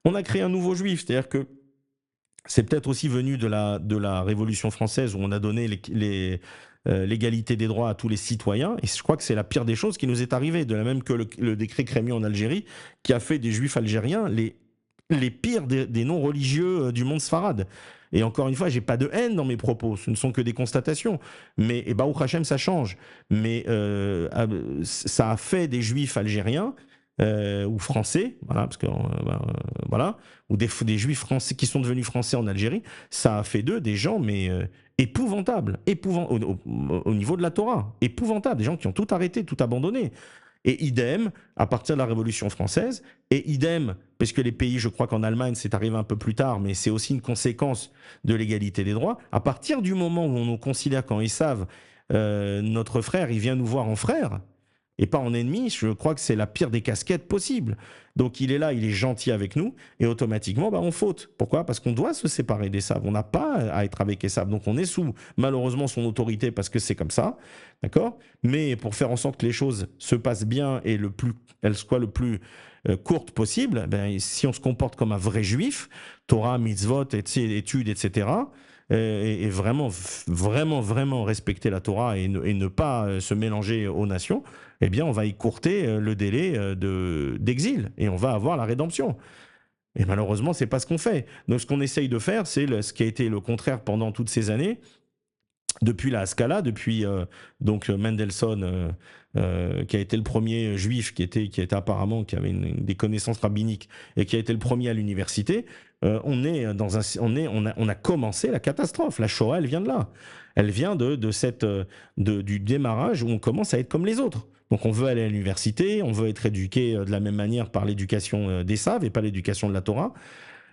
on a créé un nouveau juif. C'est-à-dire que c'est peut-être aussi venu de la Révolution française où on a donné l'égalité des droits à tous les citoyens. Et je crois que c'est la pire des choses qui nous est arrivée, de la même que le décret Crémieux en Algérie, qui a fait des juifs algériens les pires des non-religieux du monde sfarade. Et encore une fois, j'ai pas de haine dans mes propos, ce ne sont que des constatations. Mais, et Baruch Hashem, ça change. Mais ça a fait des juifs algériens ou français, voilà, parce que voilà, ou des juifs français qui sont devenus français en Algérie, ça a fait d'eux des gens mais épouvantables, au niveau de la Torah, épouvantables, des gens qui ont tout arrêté, tout abandonné. Et idem, à partir de la Révolution française, et idem, parce que les pays, je crois qu'en Allemagne, c'est arrivé un peu plus tard, mais c'est aussi une conséquence de l'égalité des droits, à partir du moment où on nous considère, quand ils savent, notre frère, il vient nous voir en frère, et pas en ennemi, je crois que c'est la pire des casquettes possibles. Donc il est là, il est gentil avec nous, et automatiquement, on faute. Pourquoi ? Parce qu'on doit se séparer d'Esav. On n'a pas à être avec Esav. Donc on est sous, malheureusement, son autorité parce que c'est comme ça, d'accord ? Mais pour faire en sorte que les choses se passent bien et elles soient le plus courtes possible, si on se comporte comme un vrai juif, Torah, mitzvot, études, etc., et vraiment, vraiment, vraiment respecter la Torah et ne pas se mélanger aux nations, eh bien, on va écourter le délai d'exil et on va avoir la rédemption. Et malheureusement, c'est pas ce qu'on fait. Donc, ce qu'on essaye de faire, c'est ce qui a été le contraire pendant toutes ces années, depuis la Haskalah, depuis donc Mendelssohn, qui a été le premier juif qui était apparemment qui avait des connaissances rabbiniques et qui a été le premier à l'université. On a commencé la catastrophe. La Shoah, elle vient de là. Elle vient du démarrage où on commence à être comme les autres. Donc on veut aller à l'université, on veut être éduqué de la même manière par l'éducation des Saves et pas l'éducation de la Torah.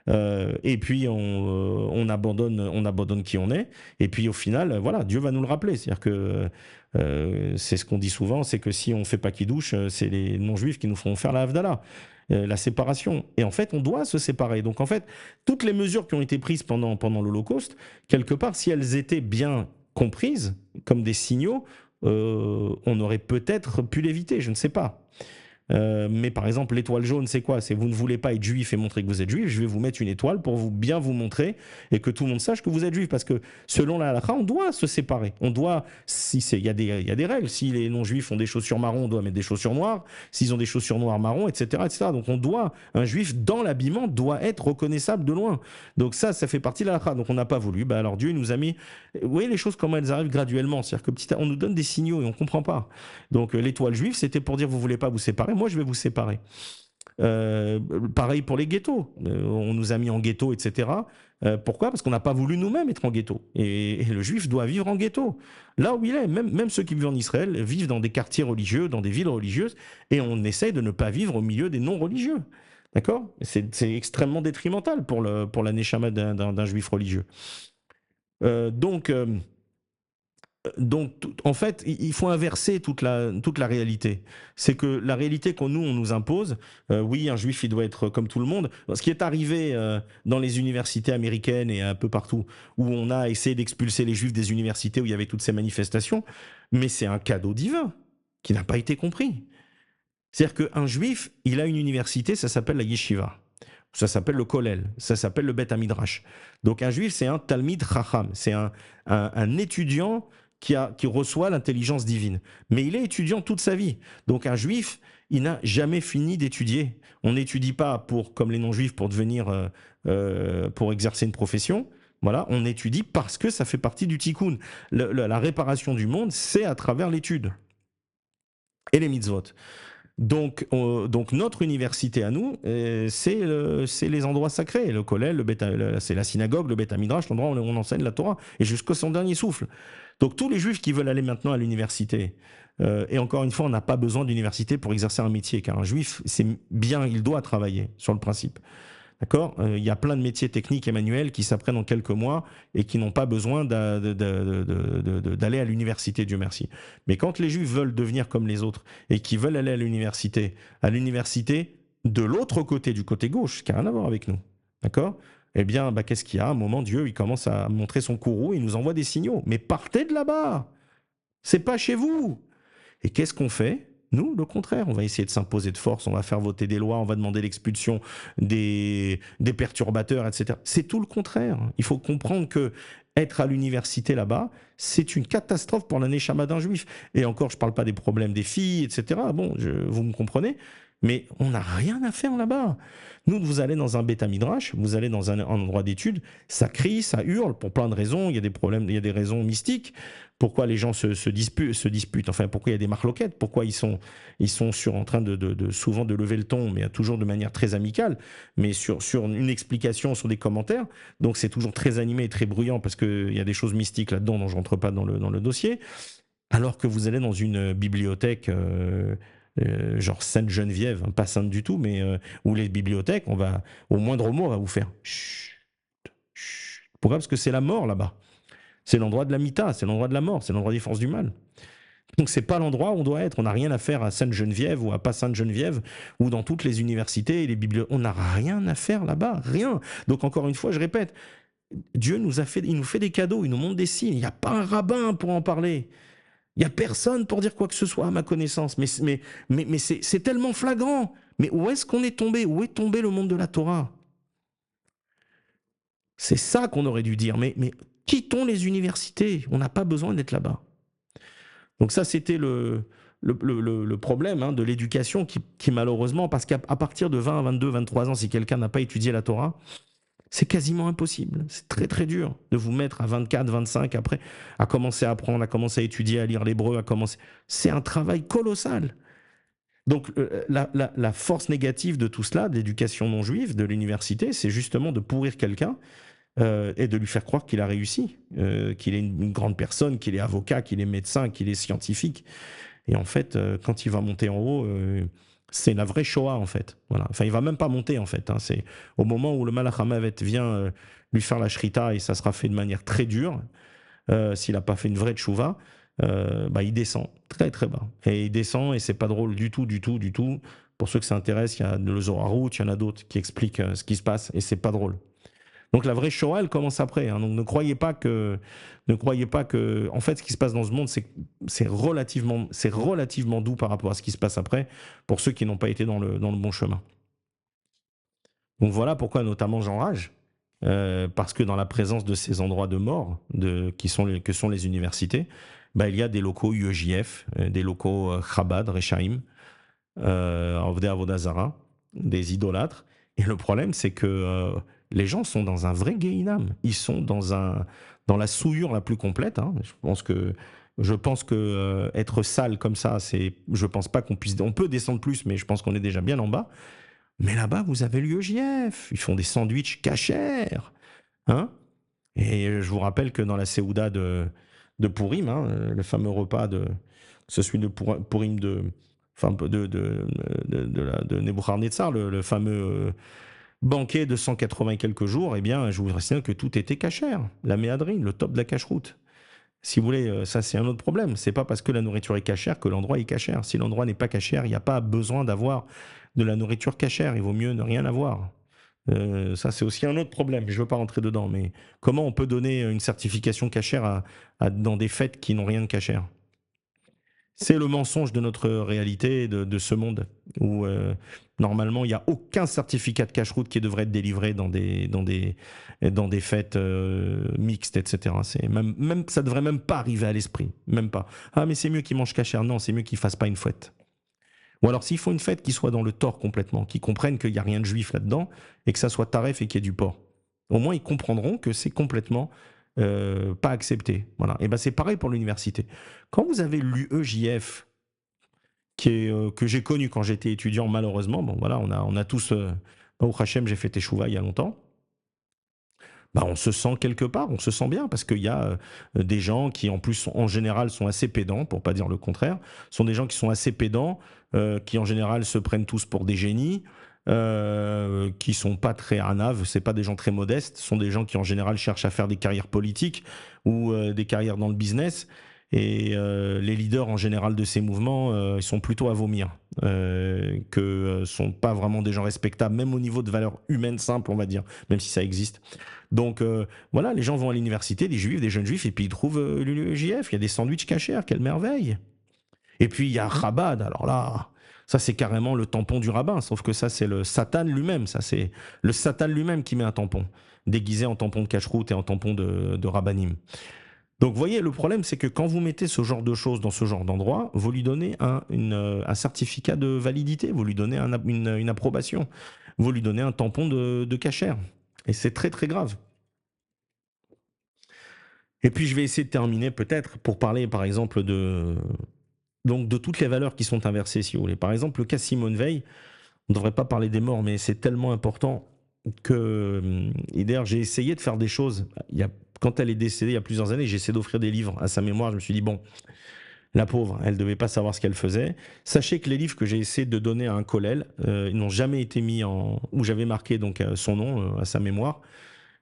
Et puis on abandonne qui on est. Et puis au final, voilà, Dieu va nous le rappeler. C'est-à-dire que c'est ce qu'on dit souvent, c'est que si on fait pas Kiddush, c'est les non-juifs qui nous feront faire la Havdalah, la séparation. Et en fait, on doit se séparer. Donc en fait, toutes les mesures qui ont été prises pendant l'Holocauste, quelque part, si elles étaient bien comprises comme des signaux, on aurait peut-être pu l'éviter. Je ne sais pas. Mais par exemple, l'étoile jaune, c'est quoi ? C'est vous ne voulez pas être juif et montrer que vous êtes juif, je vais vous mettre une étoile pour bien vous montrer et que tout le monde sache que vous êtes juif. Parce que selon la halakha, on doit se séparer. On doit, il y a des règles. Si les non-juifs ont des chaussures marron, on doit mettre des chaussures noires. S'ils ont des chaussures noires marron, etc., etc. Donc un juif dans l'habillement doit être reconnaissable de loin. Donc ça fait partie de la halakha. Donc on n'a pas voulu. Alors Dieu nous a mis, vous voyez les choses comment elles arrivent graduellement. C'est-à-dire que on nous donne des signaux et on comprend pas. Donc l'étoile juive, c'était pour dire vous voulez pas vous séparer. Moi, je vais vous séparer. Pareil pour les ghettos. On nous a mis en ghetto, etc. Pourquoi ? Parce qu'on n'a pas voulu nous-mêmes être en ghetto. Et le juif doit vivre en ghetto. Là où il est, même ceux qui vivent en Israël vivent dans des quartiers religieux, dans des villes religieuses, et on essaye de ne pas vivre au milieu des non-religieux. D'accord ? C'est extrêmement détrimental pour la neshama d'un juif religieux. Donc, en fait, il faut inverser toute la réalité. C'est que la réalité qu'on nous impose, oui, un juif, il doit être comme tout le monde. Ce qui est arrivé dans les universités américaines et un peu partout, où on a essayé d'expulser les juifs des universités où il y avait toutes ces manifestations, mais c'est un cadeau divin qui n'a pas été compris. C'est-à-dire qu'un juif, il a une université, ça s'appelle la yeshiva. Ça s'appelle le kollel, ça s'appelle le bet hamidrash. Donc un juif, c'est un talmid chacham, c'est un étudiant qui reçoit l'intelligence divine. Mais il est étudiant toute sa vie. Donc un juif, il n'a jamais fini d'étudier. On n'étudie pas comme les non-juifs pour devenir, pour exercer une profession. Voilà, on étudie parce que ça fait partie du tikkun. La réparation du monde, c'est à travers l'étude et les mitzvot. Donc notre université à nous, c'est les endroits sacrés, le kollel, c'est la synagogue, le Beth Midrash, l'endroit où on enseigne la Torah, et jusqu'au son dernier souffle. Donc tous les juifs qui veulent aller maintenant à l'université, et encore une fois, on n'a pas besoin d'université pour exercer un métier, car un juif, c'est bien, il doit travailler, sur le principe. D'accord. Il y a plein de métiers techniques et manuels qui s'apprennent en quelques mois et qui n'ont pas besoin d'aller à l'université, Dieu merci. Mais quand les Juifs veulent devenir comme les autres et qui veulent aller à l'université de l'autre côté, du côté gauche, qui n'a rien à voir avec nous, d'accord. Eh bien, qu'est-ce qu'il y a? À un moment, Dieu, il commence à montrer son courroux, il nous envoie des signaux. Mais partez de là-bas, c'est pas chez vous. Et qu'est-ce qu'on fait? Nous, le contraire, on va essayer de s'imposer de force, on va faire voter des lois, on va demander l'expulsion des perturbateurs, etc. C'est tout le contraire. Il faut comprendre que être à l'université là-bas, c'est une catastrophe pour la neshama d'un juif. Et encore, je ne parle pas des problèmes des filles, etc. Bon, vous me comprenez? Mais on n'a rien à faire là-bas. Nous, vous allez dans un Beth Midrash, vous allez dans un endroit d'étude, ça crie, ça hurle pour plein de raisons. Il y a des problèmes, il y a des raisons mystiques. Pourquoi les gens se disputent, enfin, pourquoi il y a des marloquettes, pourquoi ils sont en train souvent de lever le ton, mais toujours de manière très amicale, mais sur une explication, sur des commentaires. Donc c'est toujours très animé et très bruyant parce qu'il y a des choses mystiques là-dedans dont je rentre pas dans le dossier. Alors que vous allez dans une bibliothèque, genre Sainte-Geneviève, hein, pas sainte du tout, mais où les bibliothèques, au moindre mot, on va vous faire chut, chut. Pourquoi? Parce que c'est la mort là-bas. C'est l'endroit de la mita, c'est l'endroit de la mort, c'est l'endroit des forces du mal. Donc c'est pas l'endroit où on doit être. On n'a rien à faire à Sainte-Geneviève ou à pas Sainte-Geneviève ou dans toutes les universités et les bibliothèques. On n'a rien à faire là-bas, rien. Donc encore une fois, je répète, Dieu il nous fait des cadeaux, il nous montre des signes. Il n'y a pas un rabbin pour en parler. Il n'y a personne pour dire quoi que ce soit à ma connaissance. Mais c'est tellement flagrant. Mais où est-ce qu'on est tombé? Où est tombé le monde de la Torah? C'est ça qu'on aurait dû dire. Mais quittons les universités. On n'a pas besoin d'être là-bas. Donc ça, c'était le problème de l'éducation qui malheureusement, parce qu'à partir de 20, 22, 23 ans, si quelqu'un n'a pas étudié la Torah, c'est quasiment impossible. C'est très très dur de vous mettre à 24, 25 après, à commencer à apprendre, à commencer à étudier, à lire l'hébreu, à commencer. C'est un travail colossal. Donc la force négative de tout cela, de l'éducation non juive, de l'université, c'est justement de pourrir quelqu'un et de lui faire croire qu'il a réussi, qu'il est une grande personne, qu'il est avocat, qu'il est médecin, qu'il est scientifique. Et en fait, quand il va monter en haut, c'est la vraie Shoah, en fait. Voilà. Enfin, il va même pas monter, en fait. C'est au moment où le Malach HaMavet vient lui faire la shrita, et ça sera fait de manière très dure, s'il n'a pas fait une vraie tchouva, il descend très très bas. Et il descend, et c'est pas drôle du tout, du tout, du tout. Pour ceux que ça intéresse, il y a le Zohar Hut, il y en a d'autres qui expliquent ce qui se passe, et c'est pas drôle. Donc la vraie Shoah, elle commence après. Hein. Donc ne croyez pas que, en fait, ce qui se passe dans ce monde, c'est relativement doux par rapport à ce qui se passe après, pour ceux qui n'ont pas été dans le bon chemin. Donc voilà pourquoi notamment j'enrage, parce que dans la présence de ces endroits de mort, que sont les universités, il y a des locaux UEJF, des locaux Chabad, Rechaim, Avdei Avodah Zara, des idolâtres. Et le problème, c'est que les gens sont dans un vrai Gehinam. Ils sont dans la souillure la plus complète. Hein. Je pense que être sale comme ça, je pense pas on peut descendre plus, mais je pense qu'on est déjà bien en bas. Mais là-bas, vous avez l'UEJF. Ils font des sandwichs cachers. Hein. Et je vous rappelle que dans la Séouda de Purim, hein, le fameux repas celui de Purim de Nebuchadnezzar, le fameux banquet de 180 et quelques jours, eh bien, je vous signale que tout était cachère. La méhadrine, le top de la cacheroute. Si vous voulez, ça c'est un autre problème. C'est pas parce que la nourriture est cachère que l'endroit est cachère. Si l'endroit n'est pas cachère, il n'y a pas besoin d'avoir de la nourriture cachère. Il vaut mieux ne rien avoir. Ça c'est aussi un autre problème. Je ne veux pas rentrer dedans, mais comment on peut donner une certification cachère dans des fêtes qui n'ont rien de cachère? C'est le mensonge de notre réalité, de ce monde. où normalement il n'y a aucun certificat de cache-route qui devrait être délivré dans des fêtes mixtes, etc. Ça devrait même pas arriver à l'esprit, même pas. Ah mais c'est mieux qu'ils mangent cachère, non, c'est mieux qu'ils fassent pas une fête. Ou alors s'ils font une fête qui soit dans le tort complètement, qu'ils comprennent qu'il n'y a rien de juif là-dedans et que ça soit taref et qu'il y ait du porc. Au moins ils comprendront que c'est complètement pas accepté. Voilà. Et ben c'est pareil pour l'université. Quand vous avez l'UEJF, que j'ai connu quand j'étais étudiant, malheureusement, bon voilà, on a tous, au Hachem, j'ai fait Teshuva il y a longtemps, bah, on se sent quelque part, on se sent bien, parce qu'il y a des gens qui, en plus, en général, sont assez pédants, pour pas dire le contraire, sont des gens qui sont assez pédants, qui, en général, se prennent tous pour des génies, qui sont pas très arnaves, c'est pas des gens très modestes, ce sont des gens qui, en général, cherchent à faire des carrières politiques ou des carrières dans le business, et les leaders, en général, de ces mouvements, ils sont plutôt à vomir, sont pas vraiment des gens respectables, même au niveau de valeurs humaines simples, on va dire, même si ça existe. Donc voilà, les gens vont à l'université, des juifs, des jeunes juifs, et puis ils trouvent l'UJF, il y a des sandwichs cachers, quelle merveille. Et puis il y a Chabad, alors là, ça c'est carrément le tampon du rabbin, sauf que ça c'est le Satan lui-même, ça c'est le Satan lui-même qui met un tampon, déguisé en tampon de cache-route et en tampon de rabbanim. Donc vous voyez, le problème c'est que quand vous mettez ce genre de choses dans ce genre d'endroit, vous lui donnez un certificat de validité, vous lui donnez une approbation, vous lui donnez un tampon de cachère. Et c'est très très grave. Et puis je vais essayer de terminer peut-être pour parler par exemple donc de toutes les valeurs qui sont inversées si vous voulez. Par exemple le cas Simone Veil, on ne devrait pas parler des morts mais c'est tellement important que et d'ailleurs j'ai essayé de faire des choses. Quand elle est décédée il y a plusieurs années, j'ai essayé d'offrir des livres à sa mémoire. Je me suis dit bon, la pauvre, elle devait pas savoir ce qu'elle faisait. Sachez que les livres que j'ai essayé de donner à un collèle, ils n'ont jamais été mis en où j'avais marqué donc son nom à sa mémoire,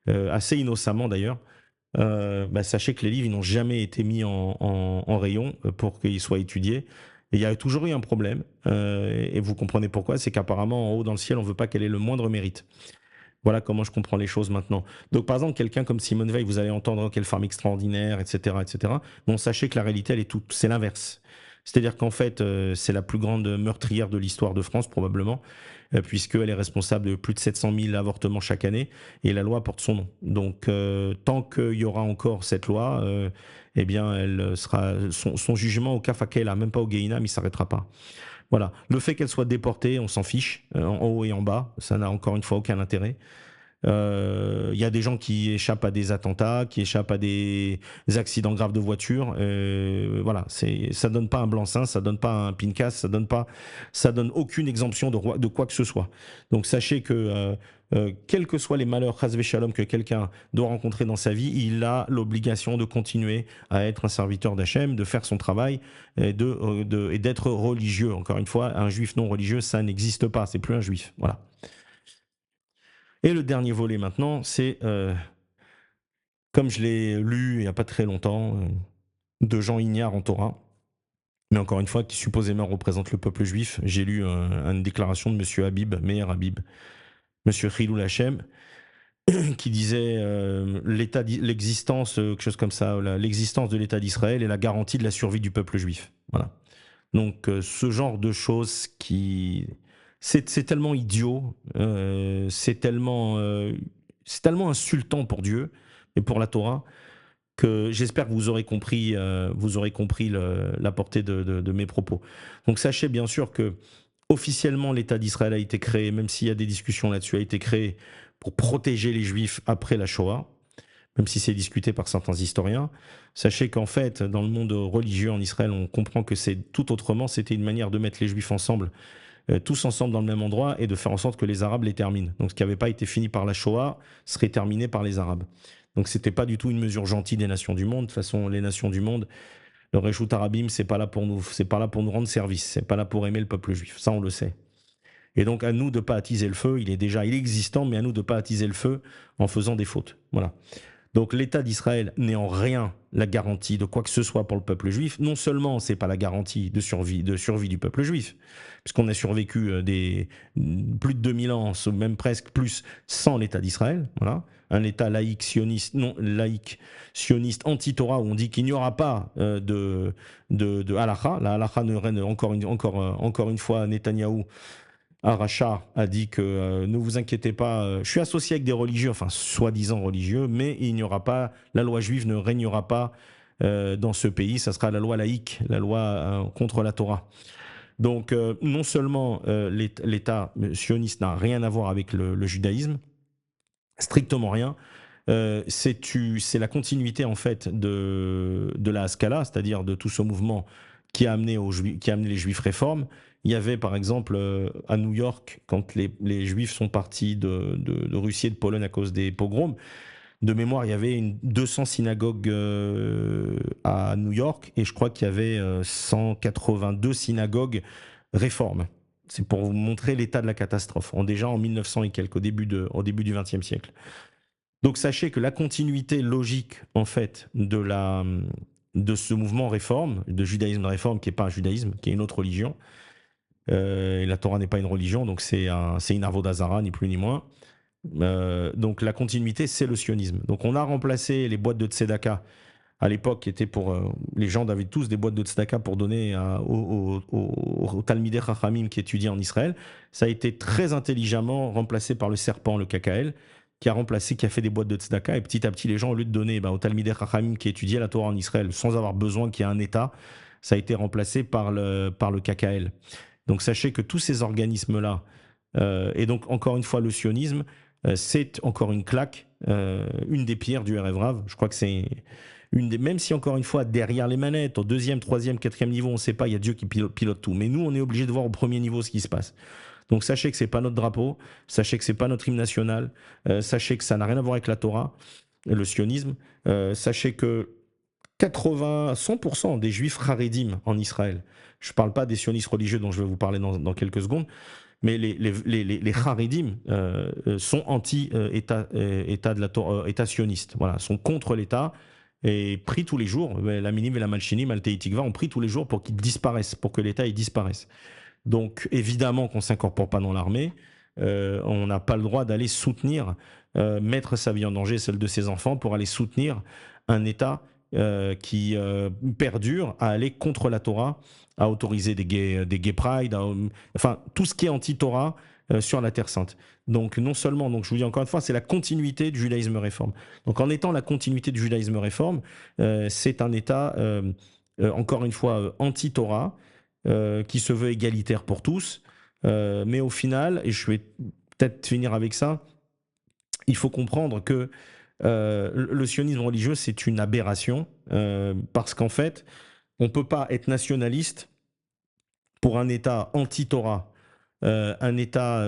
assez innocemment d'ailleurs. Bah, sachez que les livres ils n'ont jamais été mis en rayon pour qu'ils soient étudiés. Et il y a toujours eu un problème, et vous comprenez pourquoi, c'est qu'apparemment en haut dans le ciel on veut pas qu'elle ait le moindre mérite. Voilà comment je comprends les choses maintenant. Donc par exemple quelqu'un comme Simone Veil, vous allez entendre quelle femme extraordinaire, etc., etc. Bon, sachez que la réalité elle est toute, c'est l'inverse. C'est-à-dire qu'en fait c'est la plus grande meurtrière de l'histoire de France probablement, puisqu'elle est responsable de plus de 700 000 avortements chaque année, et la loi porte son nom. Donc, tant qu'il y aura encore cette loi, eh bien, elle sera, son jugement au Kafakela, même pas au Guéinam, il s'arrêtera pas. Voilà. Le fait qu'elle soit déportée, on s'en fiche, en haut et en bas, ça n'a encore une fois aucun intérêt. Il y a des gens qui échappent à des attentats, qui échappent à des accidents graves de voiture. Voilà, ça donne pas un blanc-seing, ça donne pas un pincas, ça donne aucune exemption de quoi que ce soit. Donc sachez que quels que soient les malheurs, chas shalom, que quelqu'un doit rencontrer dans sa vie, il a l'obligation de continuer à être un serviteur d'Hachem, de faire son travail et d'être religieux. Encore une fois, un juif non religieux, ça n'existe pas, c'est plus un juif. Voilà. Et le dernier volet maintenant, c'est, comme je l'ai lu il n'y a pas très longtemps, de Jean Ignard en Torah, mais encore une fois, qui supposément représente le peuple juif, j'ai lu une déclaration de Monsieur Habib, Meir Habib, Monsieur Chilul Hashem, qui disait l'existence, quelque chose comme ça, l'existence de l'État d'Israël est la garantie de la survie du peuple juif. Voilà. Donc ce genre de choses c'est tellement idiot, c'est tellement insultant pour Dieu et pour la Torah que j'espère que vous aurez compris la portée de mes propos. Donc sachez bien sûr que officiellement l'État d'Israël a été créé, même s'il y a des discussions là-dessus, a été créé pour protéger les Juifs après la Shoah, même si c'est discuté par certains historiens. Sachez qu'en fait, dans le monde religieux en Israël, on comprend que c'est tout autrement. C'était une manière de mettre les Juifs ensemble, tous ensemble dans le même endroit, et de faire en sorte que les Arabes les terminent. Donc ce qui n'avait pas été fini par la Shoah serait terminé par les Arabes. Donc c'était pas du tout une mesure gentille des nations du monde. De toute façon, les nations du monde, le Réchout Arabim, c'est pas là pour nous rendre service, c'est pas là pour aimer le peuple juif. Ça, on le sait. Et donc à nous de pas attiser le feu. Il est existant, mais à nous de pas attiser le feu en faisant des fautes. Voilà. Donc l'État d'Israël n'est en rien la garantie de quoi que ce soit pour le peuple juif. Non seulement c'est pas la garantie de survie du peuple juif, puisqu'on a survécu plus de 2000 ans, même presque plus, sans l'État d'Israël. Voilà. Un État laïque, sioniste, non laïque, sioniste, anti-Torah, où on dit qu'il n'y aura pas de halakha. La halakha ne règne encore une fois. Netanyahou Aracha a dit que ne vous inquiétez pas, je suis associé avec des religieux, enfin soi-disant religieux, mais il n'y aura pas, la loi juive ne régnera pas dans ce pays, ça sera la loi laïque, la loi contre la Torah. Donc non seulement l'État sioniste n'a rien à voir avec le judaïsme, strictement rien, c'est la continuité en fait de la Haskalah, c'est-à-dire de tout ce mouvement qui a amené les Juifs réformes. Il y avait par exemple à New York, quand les Juifs sont partis de Russie et de Pologne à cause des pogroms, de mémoire, il y avait 200 synagogues à New York, et je crois qu'il y avait 182 synagogues réformes. C'est pour vous montrer l'état de la catastrophe, déjà en 1900 et quelques, au début du XXe siècle. Donc sachez que la continuité logique en fait de ce mouvement réforme, de judaïsme de réforme, qui n'est pas un judaïsme, qui est une autre religion, et la Torah n'est pas une religion, donc c'est une avodah zara, ni plus ni moins. Donc la continuité, c'est le sionisme. Donc on a remplacé les boîtes de tzedaka à l'époque, qui étaient pour les gens avaient tous des boîtes de tzedaka pour donner aux Talmidei Chachamim qui étudiaient en Israël. Ça a été très intelligemment remplacé par le serpent, le KKL, qui a fait des boîtes de tzedaka, et petit à petit les gens, au lieu de donner aux Talmidei Chachamim qui étudiaient la Torah en Israël sans avoir besoin qu'il y ait un État, ça a été remplacé par le KKL. Donc sachez que tous ces organismes-là, et donc encore une fois le sionisme, c'est encore une claque, une des pierres du Erev Rav. Je crois que c'est même si encore une fois derrière les manettes, au 2e, 3e, 4e niveau, on ne sait pas, il y a Dieu qui pilote tout. Mais nous, on est obligé de voir au premier niveau ce qui se passe. Donc sachez que c'est pas notre drapeau, sachez que c'est pas notre hymne national, sachez que ça n'a rien à voir avec la Torah, le sionisme. Sachez que 100% des juifs haredim en Israël, je ne parle pas des sionistes religieux dont je vais vous parler dans quelques secondes, mais les haredim sont anti-État État sioniste, voilà, sont contre l'État et prient tous les jours. La Minim et la Malchinim, Altei Tikva, ont prié tous les jours pour qu'ils disparaissent, pour que l'État disparaisse. Donc évidemment qu'on ne s'incorpore pas dans l'armée, on n'a pas le droit d'aller soutenir, mettre sa vie en danger, celle de ses enfants, pour aller soutenir un État qui perdure à aller contre la Torah, à autoriser des gay pride, enfin tout ce qui est anti-Torah sur la Terre Sainte. Donc non seulement, donc je vous dis encore une fois, c'est la continuité du judaïsme réforme. Donc en étant la continuité du judaïsme réforme, c'est un État, encore une fois, anti-Torah, qui se veut égalitaire pour tous, mais au final, et je vais peut-être finir avec ça, il faut comprendre que le sionisme religieux, c'est une aberration, parce qu'en fait, on ne peut pas être nationaliste pour un État anti-Torah, un État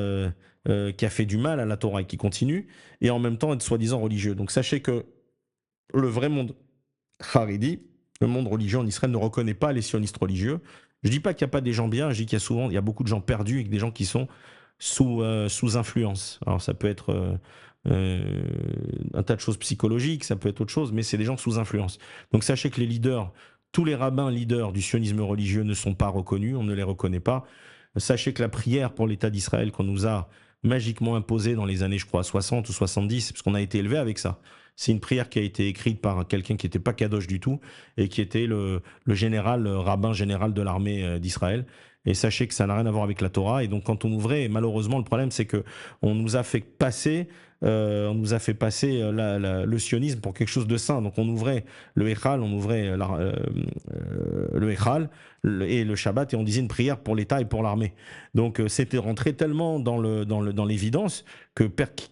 qui a fait du mal à la Torah et qui continue, et en même temps être soi-disant religieux. Donc sachez que le vrai monde haredi, le monde religieux en Israël, ne reconnaît pas les sionistes religieux. Je ne dis pas qu'il n'y a pas des gens bien, je dis qu'il y a beaucoup de gens perdus et des gens qui sont sous influence. Alors ça peut être un tas de choses psychologiques, ça peut être autre chose, mais c'est des gens sous influence. Donc sachez que les leaders, tous les rabbins leaders du sionisme religieux ne sont pas reconnus, on ne les reconnaît pas. Sachez que la prière pour l'État d'Israël qu'on nous a magiquement imposée dans les années, je crois, 60 ou 70, parce qu'on a été élevé avec ça. C'est une prière qui a été écrite par quelqu'un qui n'était pas kadosh du tout et qui était le rabbin général de l'armée d'Israël. Et sachez que ça n'a rien à voir avec la Torah. Et donc, quand on ouvrait, malheureusement, le problème, c'est que on nous a fait passer le sionisme pour quelque chose de sain. Donc, on ouvrait le Echal, le Echal et le Shabbat, et on disait une prière pour l'État et pour l'armée. Donc, c'était rentré tellement dans l'évidence que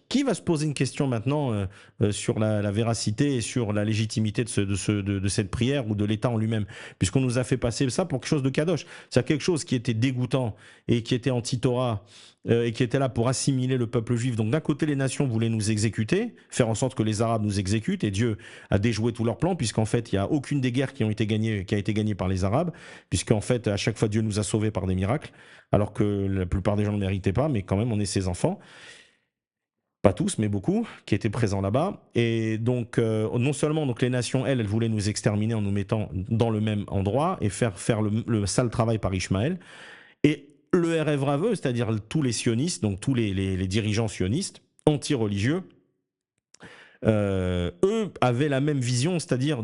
qui va se poser une question maintenant sur la véracité et sur la légitimité de cette prière ou de l'État en lui-même, puisqu'on nous a fait passer ça pour quelque chose de kadosh. C'est quelque chose qui était dégoûtant et qui était anti-Torah et qui était là pour assimiler le peuple juif. Donc d'un côté, les nations voulaient nous exécuter, faire en sorte que les Arabes nous exécutent, et Dieu a déjoué tous leurs plans, puisqu'en fait, il n'y a aucune des guerres qui a été gagnée par les Arabes, puisqu'en fait, à chaque fois, Dieu nous a sauvés par des miracles, alors que la plupart des gens ne méritaient pas, mais quand même, on est ses enfants. pas tous, mais beaucoup, qui étaient présents là-bas. Et donc, non seulement donc les nations, elles voulaient nous exterminer en nous mettant dans le même endroit et faire le sale travail par Ishmaël. Et le RF Raveux, c'est-à-dire tous les sionistes, donc tous les dirigeants sionistes, anti-religieux, eux avaient la même vision, c'est-à-dire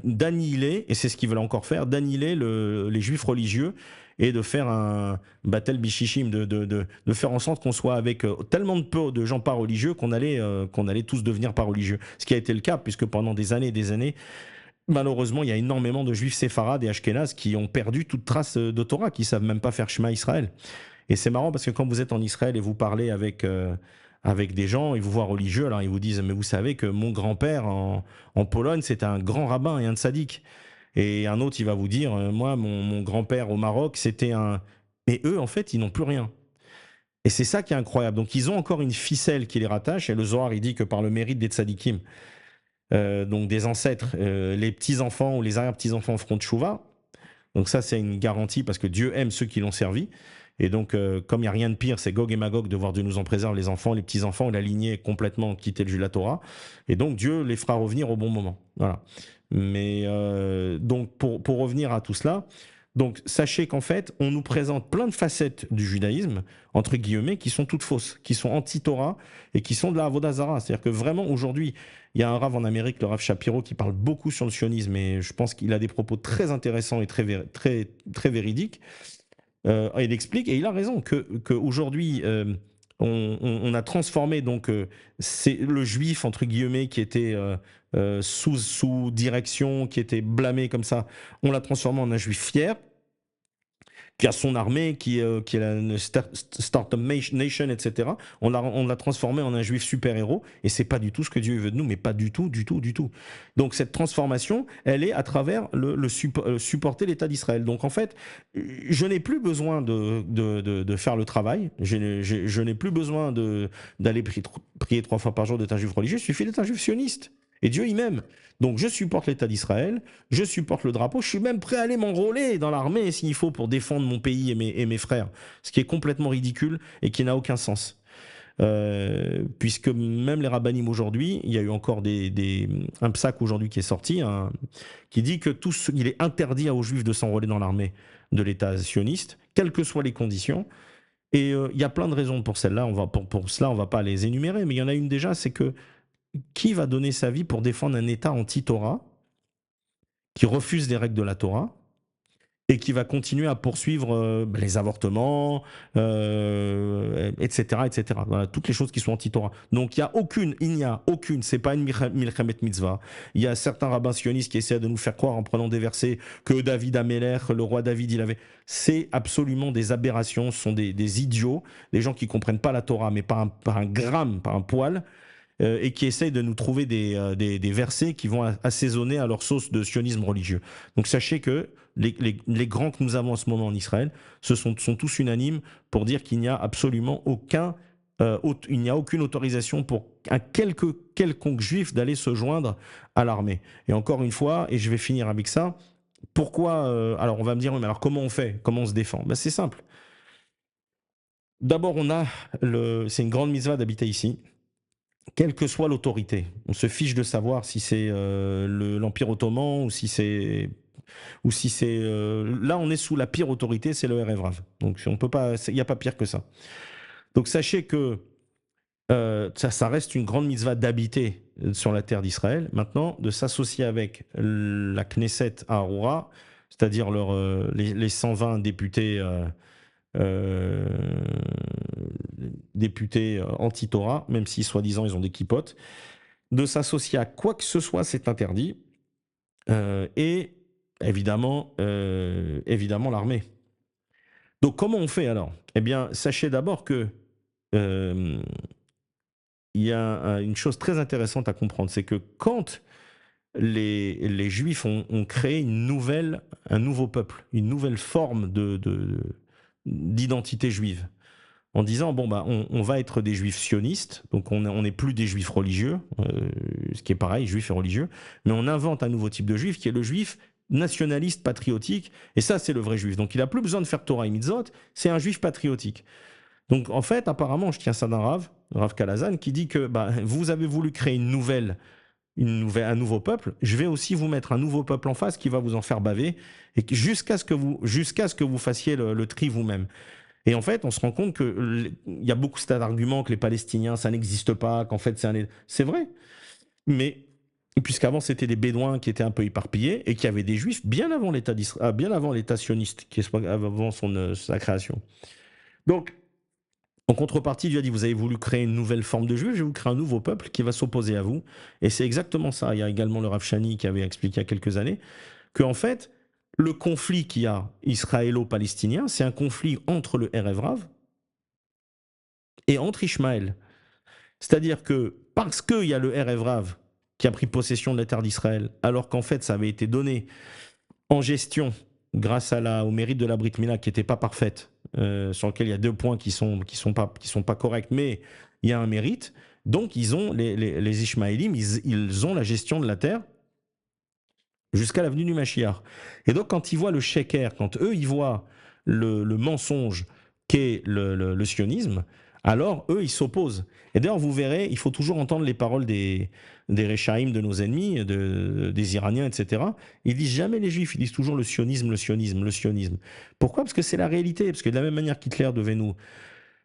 d'annihiler, et c'est ce qu'ils veulent encore faire, d'annihiler les juifs religieux et de faire un battle bichichim, de faire en sorte qu'on soit avec tellement de peu de gens pas religieux qu'on allait tous devenir pas religieux. Ce qui a été le cas, puisque pendant des années et des années, malheureusement, il y a énormément de juifs séfarades et ashkénazes qui ont perdu toute trace de Torah, qui savent même pas faire Shema Israël. Et c'est marrant parce que quand vous êtes en Israël et vous parlez avec des gens, ils vous voient religieux, alors ils vous disent, mais vous savez que mon grand-père en Pologne, c'était un grand rabbin et un tzaddik. Et un autre, il va vous dire, moi, mon grand-père au Maroc, c'était un... Mais eux, en fait, ils n'ont plus rien. Et c'est ça qui est incroyable. Donc ils ont encore une ficelle qui les rattache, et le Zohar, il dit que par le mérite des tzaddikim, donc des ancêtres, les petits-enfants ou les arrière-petits-enfants feront tchouva. Donc ça, c'est une garantie parce que Dieu aime ceux qui l'ont servi. Et donc, comme il n'y a rien de pire, c'est Gog et Magog de voir Dieu nous en préserve, les enfants, les petits-enfants, et la lignée complètement quitter le jus de la Torah. Et donc, Dieu les fera revenir au bon moment. Voilà. Mais donc, pour revenir à tout cela, donc sachez qu'en fait, on nous présente plein de facettes du judaïsme, entre guillemets, qui sont toutes fausses, qui sont anti-Torah et qui sont de la Avodah Zarah. C'est-à-dire que vraiment, aujourd'hui, il y a un Rav en Amérique, le Rav Shapiro, qui parle beaucoup sur le sionisme, et je pense qu'il a des propos très intéressants et très véridiques. Il explique, et il a raison, qu'aujourd'hui, on a transformé donc c'est le juif, entre guillemets, qui était sous direction, qui était blâmé comme ça, on l'a transformé en un juif fier, qui a son armée, qui est la Startup Nation, etc. On l'a transformé en un juif super-héros, et c'est pas du tout ce que Dieu veut de nous, mais pas du tout, du tout, du tout. Donc cette transformation, elle est à travers supporter l'État d'Israël. Donc en fait, je n'ai plus besoin de faire le travail, je n'ai plus besoin d'aller prier 3 fois par jour d'être un juif religieux, il suffit d'être un juif sioniste. Et Dieu, il m'aime. Donc je supporte l'État d'Israël, je supporte le drapeau, je suis même prêt à aller m'enrôler dans l'armée s'il faut pour défendre mon pays et mes frères. Ce qui est complètement ridicule et qui n'a aucun sens. Puisque même les rabbinim aujourd'hui, il y a eu encore un psaque aujourd'hui qui est sorti, qui dit que il est interdit aux juifs de s'enrôler dans l'armée de l'État sioniste, quelles que soient les conditions. Et il y a plein de raisons pour celle-là, pour cela on va pas les énumérer, mais il y en a une déjà, c'est que qui va donner sa vie pour défendre un État anti-Torah, qui refuse les règles de la Torah, et qui va continuer à poursuivre les avortements, etc., etc. Voilà, toutes les choses qui sont anti-Torah. Donc il n'y a aucune, c'est pas une milchemet mitzvah. Il y a certains rabbins sionistes qui essaient de nous faire croire en prenant des versets que David Améler, le roi David, il avait. C'est absolument des aberrations, ce sont des idiots, des gens qui comprennent pas la Torah, mais pas un gramme, pas un poil. Et qui essayent de nous trouver des versets qui vont assaisonner à leur sauce de sionisme religieux. Donc sachez que les grands que nous avons en ce moment en Israël sont tous unanimes pour dire qu'il n'y a absolument il n'y a aucune autorisation pour un quelconque juif d'aller se joindre à l'armée. Et encore une fois, et je vais finir avec ça, pourquoi alors on va me dire, oui, mais alors comment on fait? Comment on se défend? Ben, c'est simple. D'abord, c'est une grande mitzvah d'habiter ici. Quelle que soit l'autorité, on se fiche de savoir si c'est l'Empire ottoman ou si c'est là on est sous la pire autorité, c'est le RF Rav. Donc on peut pas, il n'y a pas pire que ça. Donc sachez que ça reste une grande mitzvah d'habiter sur la terre d'Israël. Maintenant, de s'associer avec la Knesset à Aroura, c'est-à-dire les 120 députés. Députés anti-Torah, même si soi-disant ils ont des kipotes, de s'associer à quoi que ce soit, c'est interdit. Et évidemment l'armée. Donc comment on fait alors? Eh bien, sachez d'abord que il y a une chose très intéressante à comprendre, c'est que quand les Juifs ont créé un nouveau peuple, une nouvelle forme d'identité juive, en disant bon bah on va être des juifs sionistes, donc on n'est plus des juifs religieux, ce qui est pareil, juifs et religieux, mais on invente un nouveau type de juif qui est le juif nationaliste patriotique, et ça c'est le vrai juif. Donc il a plus besoin de faire Torah et Mitzvot, c'est un juif patriotique. Donc en fait, apparemment, je tiens ça d'un Rav Kalazan, qui dit que bah, vous avez voulu créer un nouveau peuple, je vais aussi vous mettre un nouveau peuple en face qui va vous en faire baver, jusqu'à ce que vous fassiez le tri vous-même. Et en fait, on se rend compte il y a beaucoup d'arguments que les Palestiniens, ça n'existe pas, qu'en fait, c'est vrai. Mais puisqu'avant, c'était des Bédouins qui étaient un peu éparpillés et qu'il y avait des Juifs bien avant bien avant l'État sioniste, avant sa création. Donc, en contrepartie, Dieu a dit, vous avez voulu créer une nouvelle forme de Juifs, je vais vous créer un nouveau peuple qui va s'opposer à vous. Et c'est exactement ça. Il y a également le Rav Shani qui avait expliqué il y a quelques années qu'en fait, le conflit qu'il y a israélo-palestinien, c'est un conflit entre le Erev Rav et entre Ishmaël. C'est-à-dire que parce qu'il y a le Erev Rav qui a pris possession de la terre d'Israël, alors qu'en fait ça avait été donné en gestion grâce au mérite de la Brit Mila qui n'était pas parfaite, sur lequel il y a 2 points qui sont pas corrects, mais il y a un mérite. Donc les Ishmaélim, ils ont la gestion de la terre jusqu'à l'avenue du Mashiach. Et donc quand ils voient le sheker, quand eux ils voient le mensonge qu'est le sionisme, alors eux ils s'opposent. Et d'ailleurs vous verrez, il faut toujours entendre les paroles des Rechaïm, de nos ennemis, des Iraniens, etc. Ils disent jamais les Juifs, ils disent toujours le sionisme, le sionisme, le sionisme. Pourquoi? Parce que c'est la réalité, parce que de la même manière qu'Hitler devait nous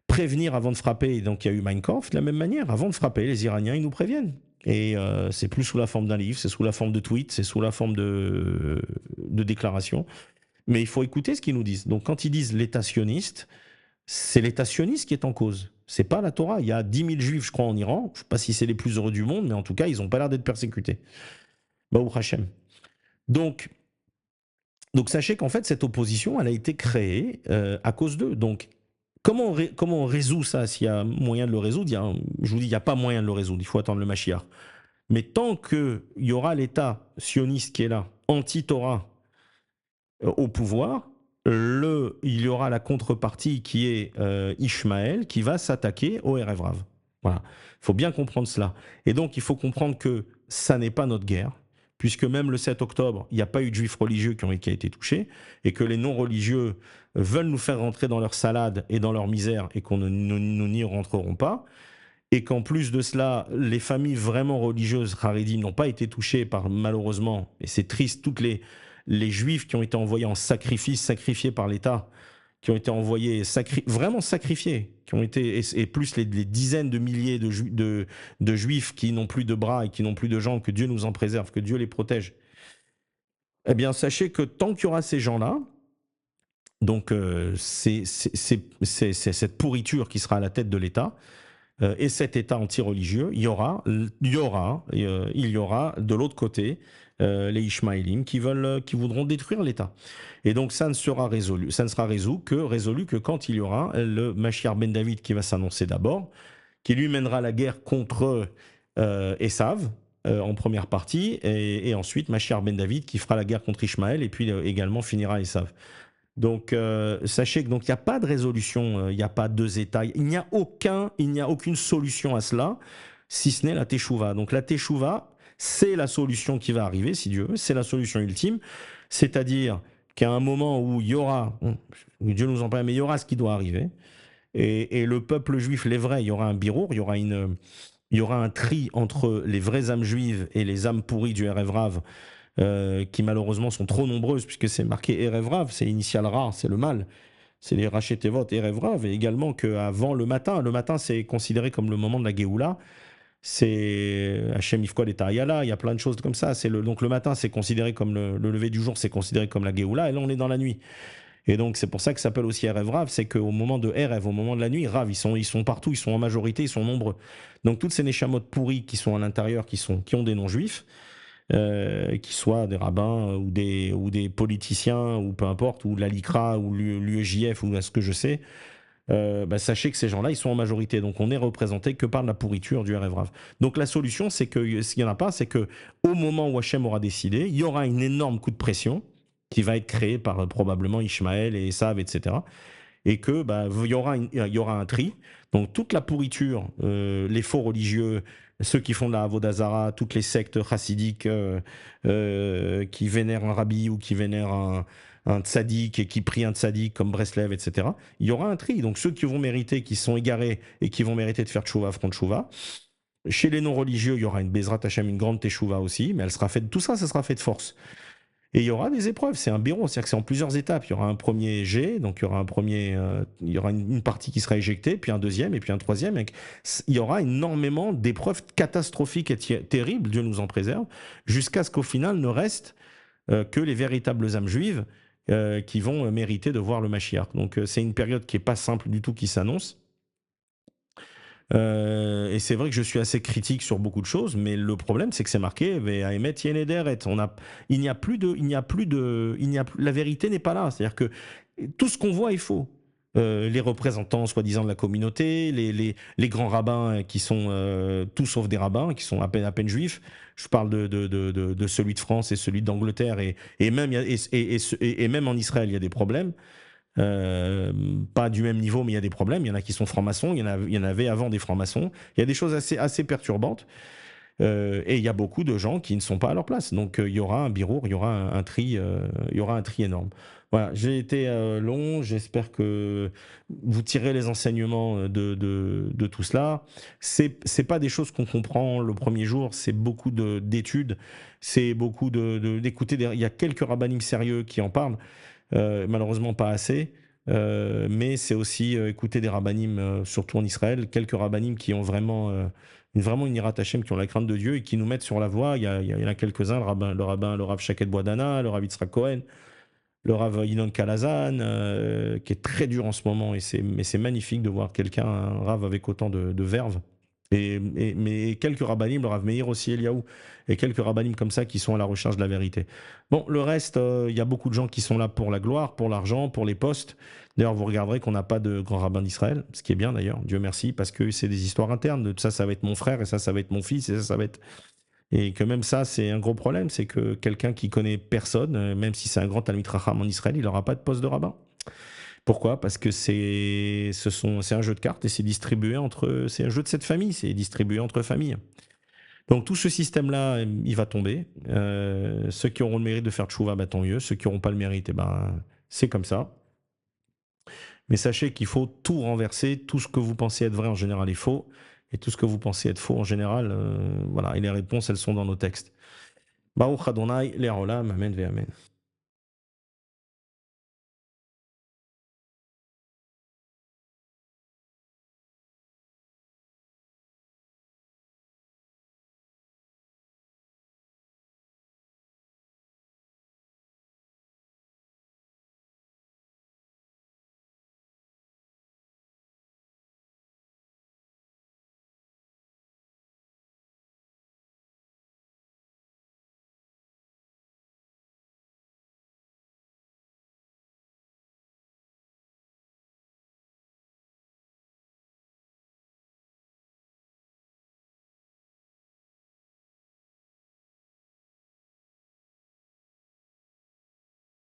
prévenir avant de frapper, et donc il y a eu Mein Kampf, de la même manière, avant de frapper, les Iraniens, ils nous préviennent. Et c'est plus sous la forme d'un livre, c'est sous la forme de tweets, c'est sous la forme de déclarations. Mais il faut écouter ce qu'ils nous disent. Donc quand ils disent l'État sioniste, c'est l'État sioniste qui est en cause. C'est pas la Torah. Il y a 10 000 juifs, je crois, en Iran. Je ne sais pas si c'est les plus heureux du monde, mais en tout cas, ils n'ont pas l'air d'être persécutés. Baruch Hashem. Donc sachez qu'en fait, cette opposition, elle a été créée à cause d'eux. Donc, comment on résout ça? S'il y a moyen de le résoudre, je vous dis, il n'y a pas moyen de le résoudre. Il faut attendre le Mashiach. Mais tant qu'il y aura l'État sioniste qui est là, anti-Torah, au pouvoir, il y aura la contrepartie qui est Ishmaël qui va s'attaquer au Erev Rav. Voilà. Il faut bien comprendre cela. Et donc, il faut comprendre que ça n'est pas notre guerre, puisque même le 7 octobre, il n'y a pas eu de juifs religieux qui ont été touchés, et que les non-religieux veulent nous faire rentrer dans leur salade et dans leur misère, et qu'on nous n'y rentrerons pas, et qu'en plus de cela, les familles vraiment religieuses Haredi n'ont pas été touchées par, malheureusement, et c'est triste, toutes les juifs qui ont été envoyés en sacrifice, sacrifiés par l'État, qui ont été envoyés, vraiment sacrifiés, qui ont été, et plus les dizaines de milliers de juifs qui n'ont plus de bras et qui n'ont plus de jambes, que Dieu nous en préserve, que Dieu les protège. Eh bien, sachez que tant qu'il y aura ces gens-là, donc c'est cette pourriture qui sera à la tête de l'État, et cet État anti-religieux, il y aura de l'autre côté les Ishmaélim qui voudront détruire l'État. Et donc ça ne sera résolu que quand il y aura le Mashiach ben David qui va s'annoncer d'abord, qui lui mènera la guerre contre Esav en première partie, et ensuite Mashiach ben David qui fera la guerre contre Ishmaël et puis également finira Esav. Donc, sachez que donc il n'y a pas de résolution, il n'y a pas 2 États, il n'y a aucune solution à cela, si ce n'est la Teshuvah. Donc la Teshuvah, c'est la solution qui va arriver, si Dieu veut, c'est la solution ultime, c'est-à-dire qu'à un moment où il y aura, Dieu nous en parle, mais il y aura ce qui doit arriver, et le peuple juif, les vrais, il y aura un birour, il y aura un tri entre les vraies âmes juives et les âmes pourries du Erev Rav, qui malheureusement sont trop nombreuses, puisque c'est marqué Erev Rav, c'est initial Ra, c'est le mal, c'est les Rachetevot Erev Rav, et également qu'avant le matin c'est considéré comme le moment de la Géoula, c'est Hachem Ifkod et Ta'ayala, il y a plein de choses comme ça, donc le matin c'est considéré comme le lever du jour, c'est considéré comme la Géoula, et là on est dans la nuit. Et donc c'est pour ça que ça s'appelle aussi Erev Rav, c'est qu'au moment de Erev, au moment de la nuit, Rav, ils sont partout, ils sont en majorité, ils sont nombreux. Donc toutes ces Neshamot pourris qui sont à l'intérieur, qui ont des noms juifs, qui soient des rabbins ou des politiciens ou peu importe, ou la LICRA ou l'UEJF ou ce que je sais, sachez que ces gens-là, ils sont en majorité. Donc on est représenté que par la pourriture du Erev Rav. Donc la solution, c'est que s'il n'y en a pas, c'est que au moment où Hachem aura décidé, il y aura un énorme coup de pression qui va être créé par probablement Ishmaël et Esav, etc. Et que il y aura un tri. Donc toute la pourriture, les faux religieux, ceux qui font de la Avodazara, toutes les sectes chassidiques qui vénèrent un rabbi ou qui vénèrent un tzaddik et qui prie un tzaddik comme Breslev, etc. Il y aura un tri. Donc ceux qui vont mériter, qui sont égarés et qui vont mériter de faire tchouva feront tchouva. Chez les non-religieux, il y aura une Bezrat Hashem, une grande teshuva aussi, mais elle sera faite, tout ça, ça sera fait de force. Et il y aura des épreuves, c'est un béron, c'est-à-dire que c'est en plusieurs étapes. Il y aura un premier jet, donc il y aura un premier, il y aura une partie qui sera éjectée, puis un deuxième, et puis un troisième. Il y aura énormément d'épreuves catastrophiques et terribles, Dieu nous en préserve, jusqu'à ce qu'au final ne reste que les véritables âmes juives qui vont mériter de voir le Mashiach. Donc c'est une période qui est pas simple du tout qui s'annonce. Et c'est vrai que je suis assez critique sur beaucoup de choses, mais le problème c'est que c'est marqué Ve'aemet yenederet. Il n'y a plus de, il n'y a plus de, il n'y a plus, la vérité n'est pas là. C'est-à-dire que tout ce qu'on voit est faux. Les représentants soi-disant de la communauté, les grands rabbins qui sont tout sauf des rabbins, qui sont à peine juifs. Je parle de celui de France et celui d'Angleterre et même, et même en Israël il y a des problèmes. Pas du même niveau, mais il y a des problèmes. Il y en a qui sont francs-maçons, il y en avait avant des francs-maçons. Il y a des choses assez perturbantes. Et il y a beaucoup de gens qui ne sont pas à leur place. Donc il y aura un birour, il y aura un tri, il y aura un tri énorme. Voilà, j'ai été long. J'espère que vous tirez les enseignements de tout cela. C'est pas des choses qu'on comprend le premier jour. C'est beaucoup d'études. C'est beaucoup d'écouter. Il y a quelques rabbinim sérieux qui en parlent. Malheureusement pas assez, mais c'est aussi écouter des rabbinim, surtout en Israël, quelques rabbinim qui ont vraiment une irat Hashem, qui ont la crainte de Dieu et qui nous mettent sur la voie. Il y en a quelques-uns, le Rav Shaket Boadana, le Rav Yitzhak Cohen, le Rav Yinon Kalazan, qui est très dur en ce moment, mais c'est magnifique de voir quelqu'un, un Rav avec autant de verve. Mais quelques rabbinim, le Rav Meir aussi, Eliaou, et quelques rabbinim comme ça qui sont à la recherche de la vérité. Bon, le reste, il y a beaucoup de gens qui sont là pour la gloire, pour l'argent, pour les postes. D'ailleurs, vous regarderez qu'on n'a pas de grand rabbin d'Israël, ce qui est bien d'ailleurs, Dieu merci, parce que c'est des histoires internes. Ça va être mon frère, et ça va être mon fils, et ça va être... Et que même ça, c'est un gros problème, c'est que quelqu'un qui connaît personne, même si c'est un grand Talmid Racham en Israël, il n'aura pas de poste de rabbin. Pourquoi? Parce que c'est un jeu de cartes et c'est un jeu de cette famille, c'est distribué entre familles. Donc tout ce système-là, il va tomber. Ceux qui auront le mérite de faire tchouva, bah, tant mieux. Ceux qui n'auront pas le mérite, eh ben, c'est comme ça. Mais sachez qu'il faut tout renverser. Tout ce que vous pensez être vrai en général est faux. Et tout ce que vous pensez être faux en général, voilà. Et les réponses, elles sont dans nos textes. Baruch Adonai, Le'olam, Amen ve Amen.